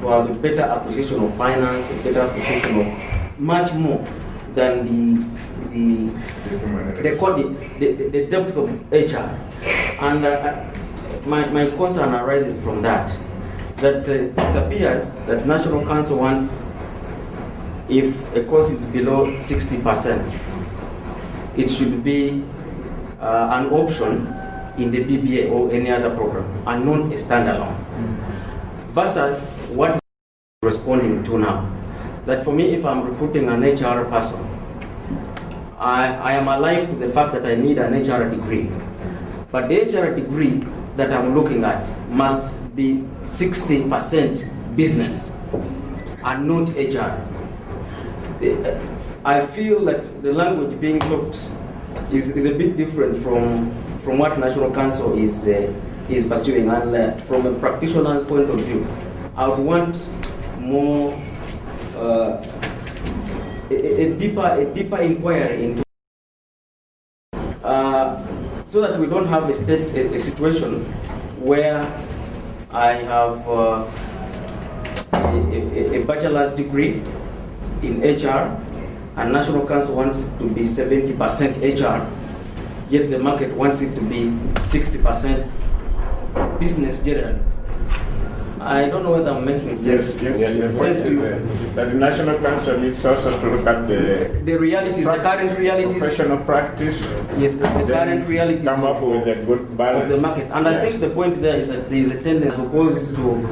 have a better appreciation of finance, a better appreciation of much more than the depth of HR. And my concern arises from that it appears that National Council wants, if a course is below 60%, it should be an option in the BBA or any other program, and not a standalone. Versus what we're responding to now. That for me, if I'm recruiting an HR person, I am alive to the fact that I need an HR degree. But the HR degree that I'm looking at must be 60% business and not HR. I feel that the language being talked is a bit different from what National Council is pursuing. And from a practitioner's point of view, I would want more a deeper inquiry into so that we don't have a situation where I have a bachelor's degree in HR and National Council wants it to be 70% HR, yet the market wants it to be 60% business generally. I don't know whether I'm making sense. Yes. That the National Council needs also to look at the realities, the current realities, professional practice. Yes, the current realities. Come up with a good balance of the market. And I think the point there is that there is a tendency opposed to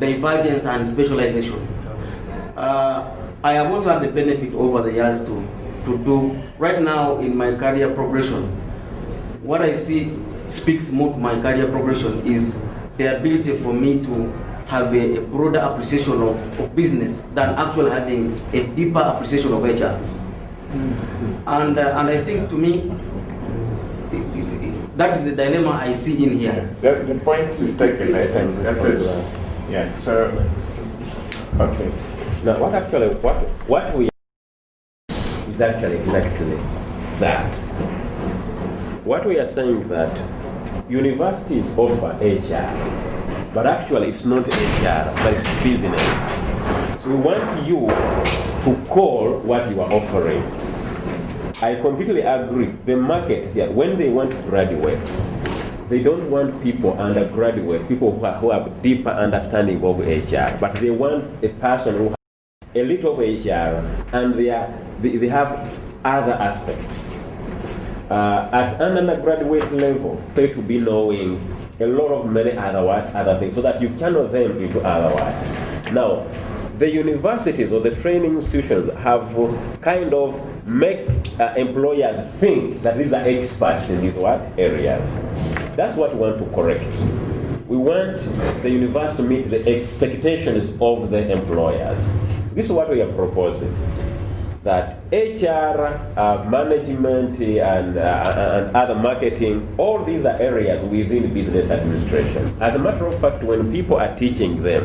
divergence and specialization. I have also had the benefit over the years to do right now in my career progression. What I see speaks more to my career progression is the ability for me to have a broader appreciation of business than actually having a deeper appreciation of HR. And I think to me, that is the dilemma I see in here. That's the point is taken, I think. That is, yeah, so, okay. Now, what we is actually exactly that. What we are saying that universities offer HR, but actually it's not HR, but it's business. So we want you to call what you are offering. I completely agree. The market here, when they want to graduate, they don't want people undergraduate, people who have deeper understanding of HR, but they want a person who has a little of HR and they have other aspects. At an undergraduate level, they to be knowing a lot of many other things, so that you channel them into otherwise. Now, the universities or the training institutions have kind of make employers think that these are experts in these areas. That's what we want to correct. We want the university to meet the expectations of the employers. This is what we are proposing. That HR, management, and other marketing, all these are areas within business administration. As a matter of fact, when people are teaching them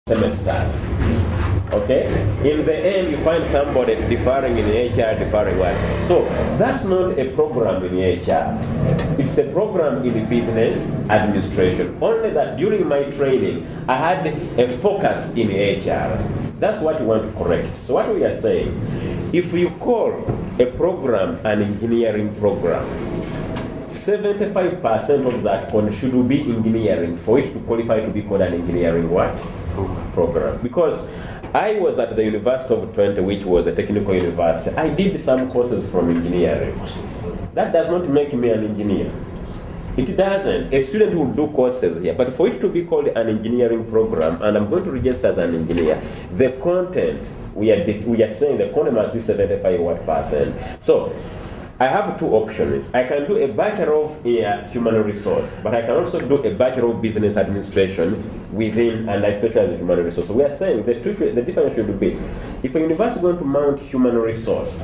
semesters, okay, in the end you find somebody differing in HR, differing what? So that's not a program in HR. It's a program in business administration. Only that during my training, I had a focus in HR. That's what we want to correct. So what we are saying, if you call a program an engineering program, 75% of that should be engineering for it to qualify to be called an engineering what? Program. Because I was at the University of Twente, which was a technical university. I did some courses from engineering. That does not make me an engineer. It doesn't. A student will do courses here, but for it to be called an engineering program, and I'm going to register as an engineer, the content, we are saying the content must be 75%. So, I have two options. I can do a Bachelor of Human Resource, but I can also do a Bachelor of Business Administration within, and I specialize in Human Resource. So we are saying the difference should be, if a university is going to mount Human Resource,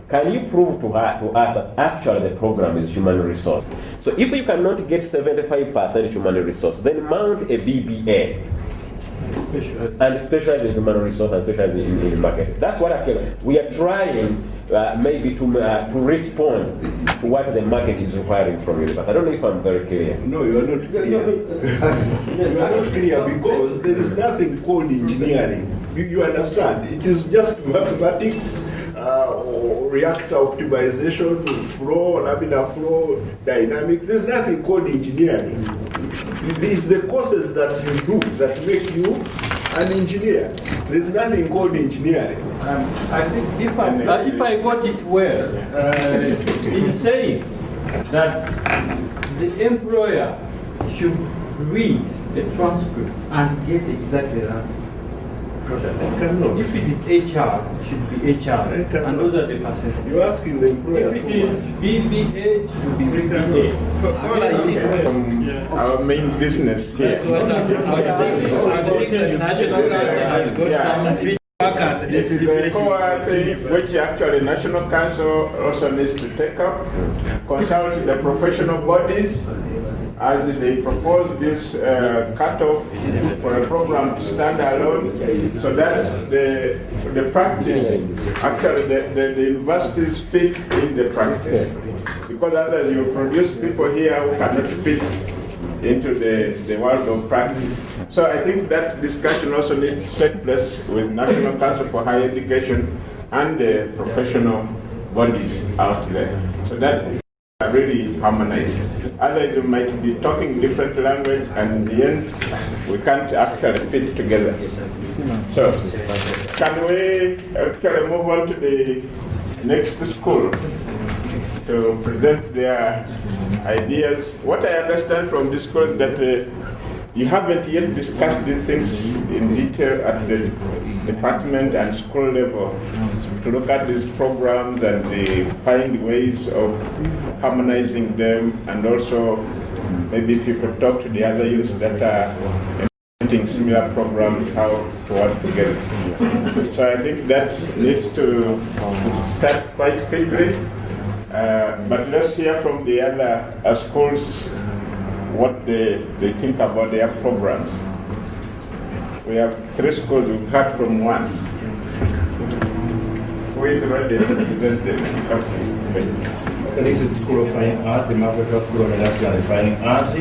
can you prove to us that actually the program is human resource? So if you cannot get 75% human resource, then mount a BBA and specialize in human resource and specialize in market. That's what we are trying maybe to respond to what the market is requiring from you. But I don't know if I'm very clear. No, you are not clear. You are not clear because there is nothing called engineering. You understand? It is just mathematics, or reactor optimization, flow, laminar flow, dynamics. There's nothing called engineering. These are the courses that you do that make you an engineer. There's nothing called engineering. I think if I got it well, in saying that the employer should read the transcript and get exactly that product. If it is HR, it should be HR, and those are the percentages. You're asking the employer. If it is BBA, it should be BBA. Our main business here. That's what I think the National Council has got some feedback and this is a core thing which actually National Council also needs to take up, consult the professional bodies as they propose this cutoff for a program to stand alone, so that the practice, actually the universities fit in the practice. Because otherwise you produce people here who cannot fit into the world of practice. So I think that discussion also needs to take place with National Council for Higher Education and the professional bodies out there, so that are really harmonized. Otherwise, you might be talking different language, and in the end, we can't actually fit together. So, can we actually move on to the next school to present their ideas? What I understand from this school is that you haven't yet discussed these things in detail at the department and school level to look at these programs and find ways of harmonizing them, and also maybe if you could talk to the other youths that are implementing similar programs, how to work together. So I think that needs to start quite quickly, but let's hear from the other schools what they think about their programs. We have 3 schools, we've heard from one. Who is ready to present them? This is the School of Fine Art, the Makerere School of Industrial and Fine Art.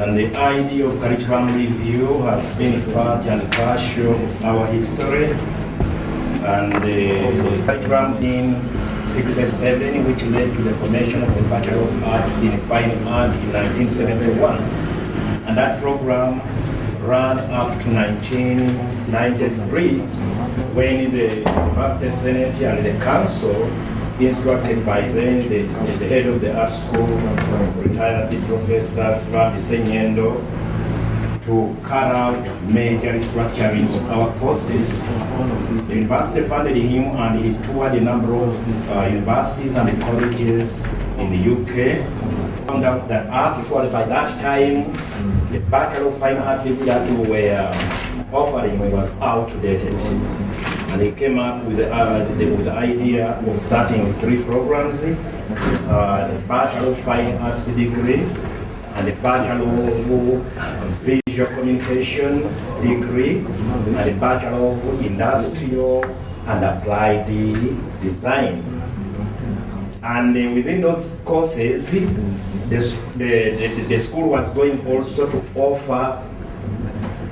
And the idea of curriculum review has been part and parcel of our history. And the curriculum in 67, which led to the formation of the Bachelor of Arts in Fine Art in 1971. And that program ran up to 1993, when the University Senate and the Council, instructed by then the head of the art school, retired Professor Srabi Senyendo, to carry out major restructuring of our courses. The university funded him, and he toured a number of universities and colleges in the UK. Found out that actually by that time, the Bachelor of Fine Art degree that we were offering was outdated. And they came up with the idea of starting 3 programs, the Bachelor of Fine Arts degree, and the Bachelor of Visual Communication degree, and the Bachelor of Industrial and Applied Design. And within those courses, the school was going also to offer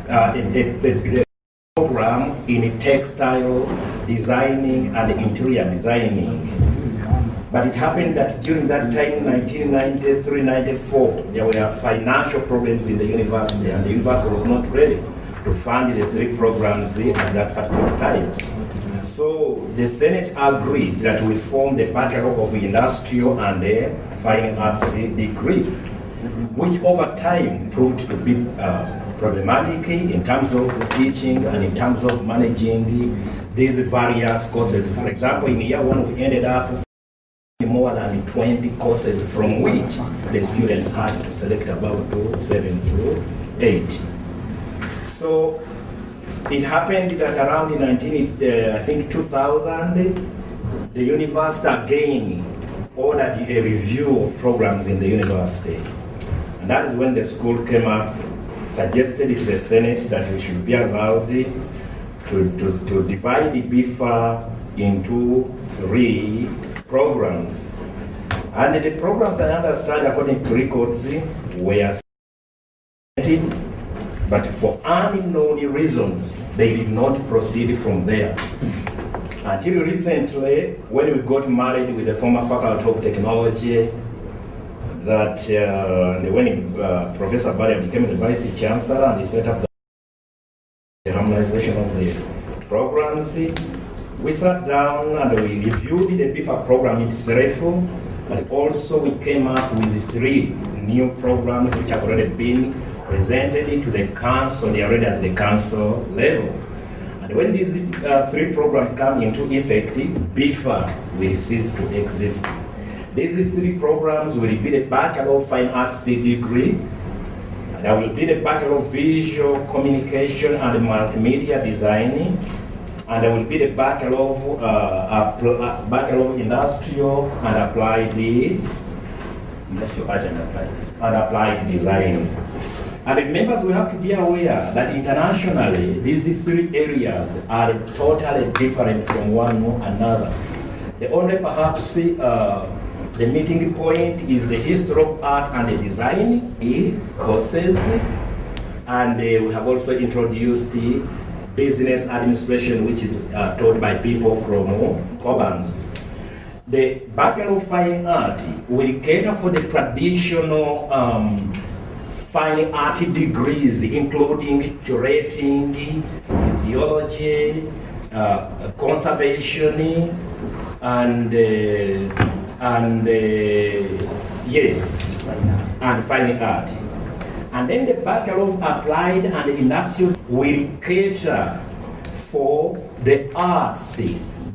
a program in textile designing and interior designing. But it happened that during that time, 1993-94, there were financial problems in the university, and the university was not ready to fund the 3 programs at that particular time. So the Senate agreed that we form the Bachelor of Industrial and the Fine Arts degree, which over time proved to be problematic in terms of teaching and in terms of managing these various courses. For example, in year 1, we ended up more than 20 courses from which the students had to select about 7 to 8. So it happened that around 2000, the university again ordered a review of programs in the university. And that is when the school came up, suggested to the Senate that we should be allowed to divide the BIFA into 3 programs. And the programs, I understand, according to records, were submitted, but for unknown reasons, they did not proceed from there. Until recently, when we got married with the former faculty of technology, that when Professor Barria became the vice chancellor and he set up the harmonization of the programs, we sat down and we reviewed the BIFA program itself, but also we came up with 3 new programs which have already been presented to the council. They are already at the council level. And when these 3 programs come into effect, BIFA will cease to exist. These 3 programs will be the Bachelor of Fine Arts degree, and there will be the Bachelor of Visual Communication and Multimedia Design, and there will be the Bachelor of Industrial and Applied Design. And members, we have to be aware that internationally, these 3 areas are totally different from one another. The only perhaps the meeting point is the history of art and the design courses. And we have also introduced the business administration, which is taught by people from Cobans. The Bachelor of Fine Art will cater for the traditional fine art degrees, including curating, museology, conservation, and fine art. And then the Bachelor of Applied and Industrial will cater for the arts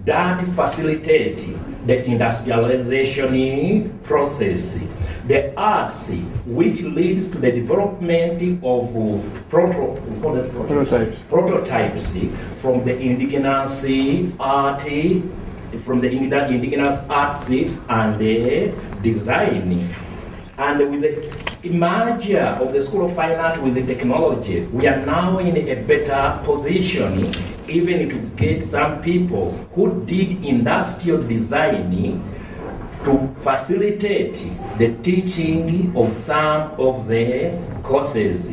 that facilitate the industrialization process. The arts which leads to the development of prototypes from the indigenous art, and the design. And with the merger of the School of Fine Art with the technology, we are now in a better position even to get some people who did industrial design to facilitate the teaching of some of the courses.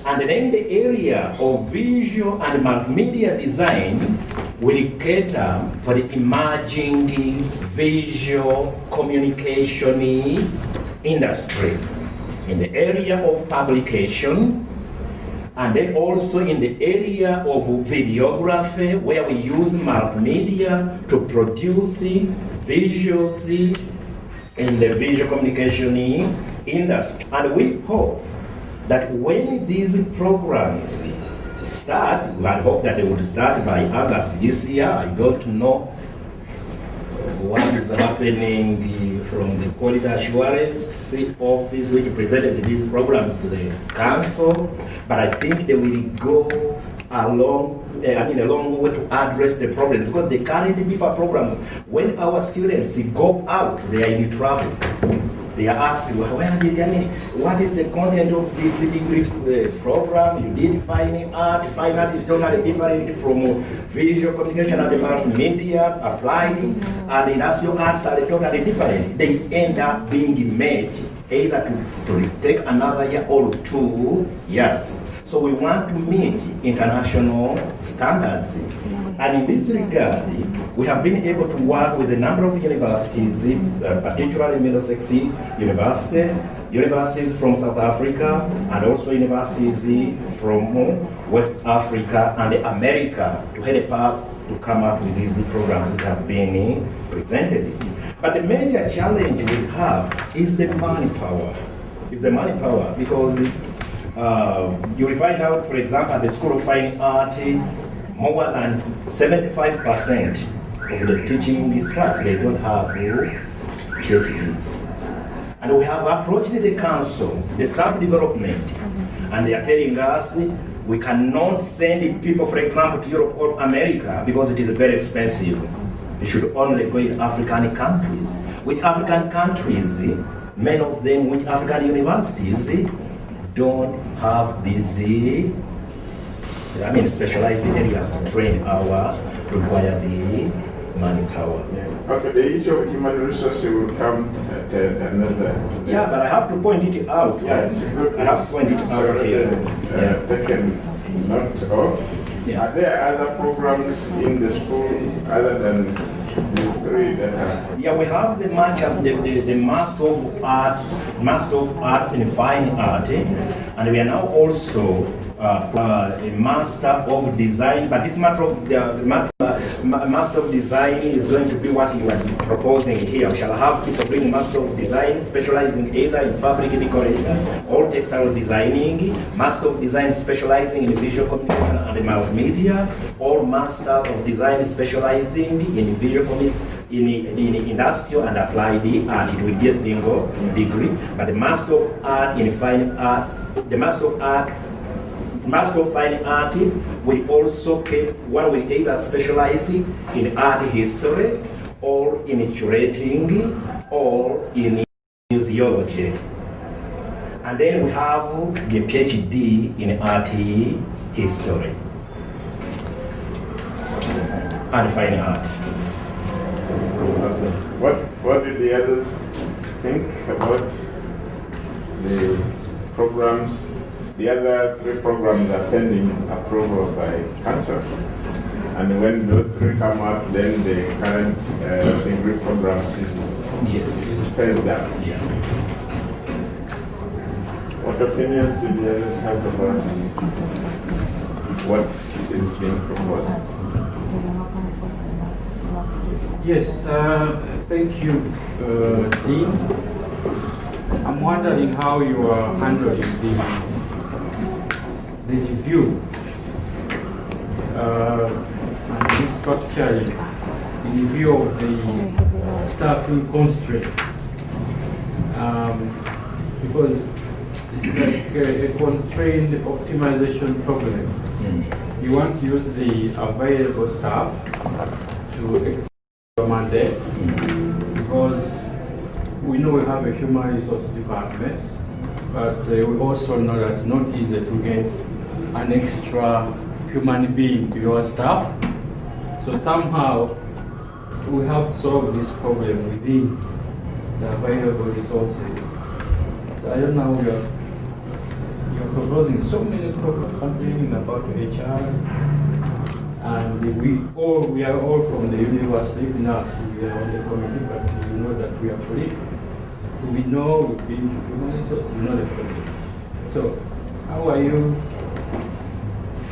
And then in the area of visual and multimedia design, will cater for the emerging visual communication industry in the area of publication, and then also in the area of videography, where we use multimedia to produce visuals in the visual communication industry. And we hope that when these programs start, we had hoped that they would start by August this year. I don't know what is happening from the Quality Assurance Office, which presented these programs to the council, but I think they will go a long way to address the problems, because the current BIFA program, when our students go out, they are in trouble. They are asked, what is the content of this degree program? You did fine art. Fine art is totally different from visual communication and multimedia, applied, and industrial arts are totally different. They end up being made either to take another year or 2 years. So we want to meet international standards. And in this regard, we have been able to work with a number of universities, particularly Middlesex University, universities from South Africa, and also universities from West Africa and America to help us to come up with these programs that have been presented. But the major challenge we have is the manpower. Because you will find out, for example, at the School of Fine Art, more than 75% of the teaching staff, they don't have PhDs. And we have approached the council, the staff development, and they are telling us we cannot send people, for example, to Europe or America because it is very expensive. It should only go in African countries. Which African countries, many of them, which African universities don't have these, specialized areas to train our required manpower. Okay, the issue of human resources will come at another. Yeah, but I have to point it out. Yeah, I have to point it out here. Taken note of. Yeah. Are there other programs in the school other than the three that are? Yeah, we have the Master of Arts in Fine Art, and we are now also a Master of Design. But this Master of Design is going to be what you are proposing here. We shall have people bring Master of Design, specializing either in fabric decoration or textile designing, Master of Design specializing in visual communication and multimedia, or Master of Design specializing in visual communication in industrial and applied art. It will be a single degree, but the Master of Art in Fine Art, the Master of Fine Art will also one will either specialize in art history or in curating or in museology. And then we have the PhD in art history and fine art. What do the others think about the programs? The other three programs are pending approval by council. And when those three come up, then the current degree programs is phased out. Yeah. What opinions do the others have about what is being proposed? Yes, thank you, Dean. I'm wondering how you are handling the review and restructuring in view of the staffing constraint. Because it's like a constrained optimization problem. You want to use the available staff to execute your mandate, because we know we have a human resource department, but we also know that it's not easy to get an extra human being to your staff. So somehow we have to solve this problem within the available resources. So I don't know, you're proposing so many problems, complaining about HR, and we are all from the university. Even us, we are on the committee, but you know that we are free. We know we've been to human resources, we know the committee. So how are you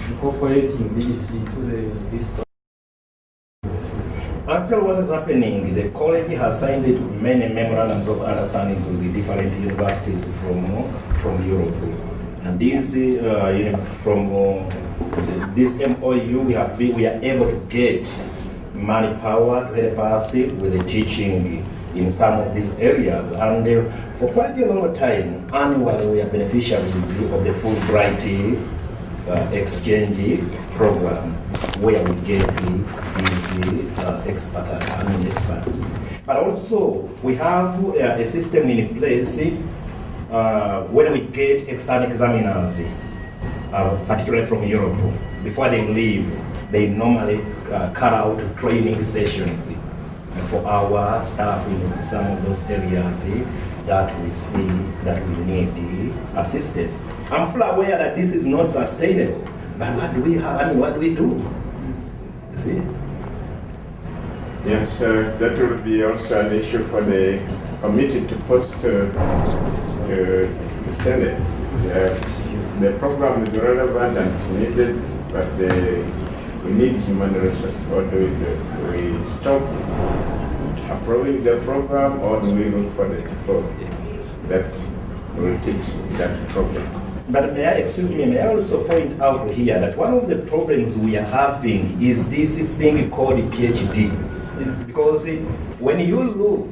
incorporating this into this? Actually, what is happening, the college has signed many memorandums of understandings with the different universities from Europe. And these, from this MOU, we are able to get manpower to help us with the teaching in some of these areas. And for quite a long time, annually, we are beneficiaries of the Fulbright exchange program, where we get these experts. But also, we have a system in place when we get external examiners, particularly from Europe. Before they leave, they normally carry out training sessions for our staff in some of those areas that we see that we need assistance. I'm fully aware that this is not sustainable, but what do we have? I mean, what do we do? You see? Yes, that will be also an issue for the committee to put to the Senate. The program is relevant and it's needed, but we need human resources. What do we do? We stop approving the program, or do we look for the people that will teach that program? But may I also point out here that one of the problems we are having is this thing called PhD. Because when you look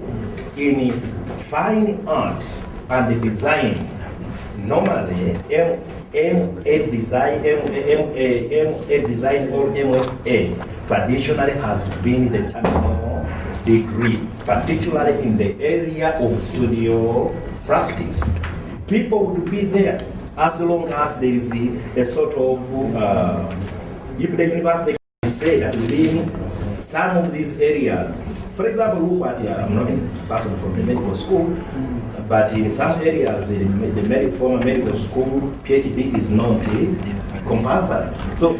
in fine art and design, normally MA design or MFA traditionally has been the terminal degree, particularly in the area of studio practice. People would be there as long as there is a sort of, if the university can say that within some of these areas, for example, look at, I'm not a person from the medical school, but in some areas, in the former medical school, PhD is not compulsory. So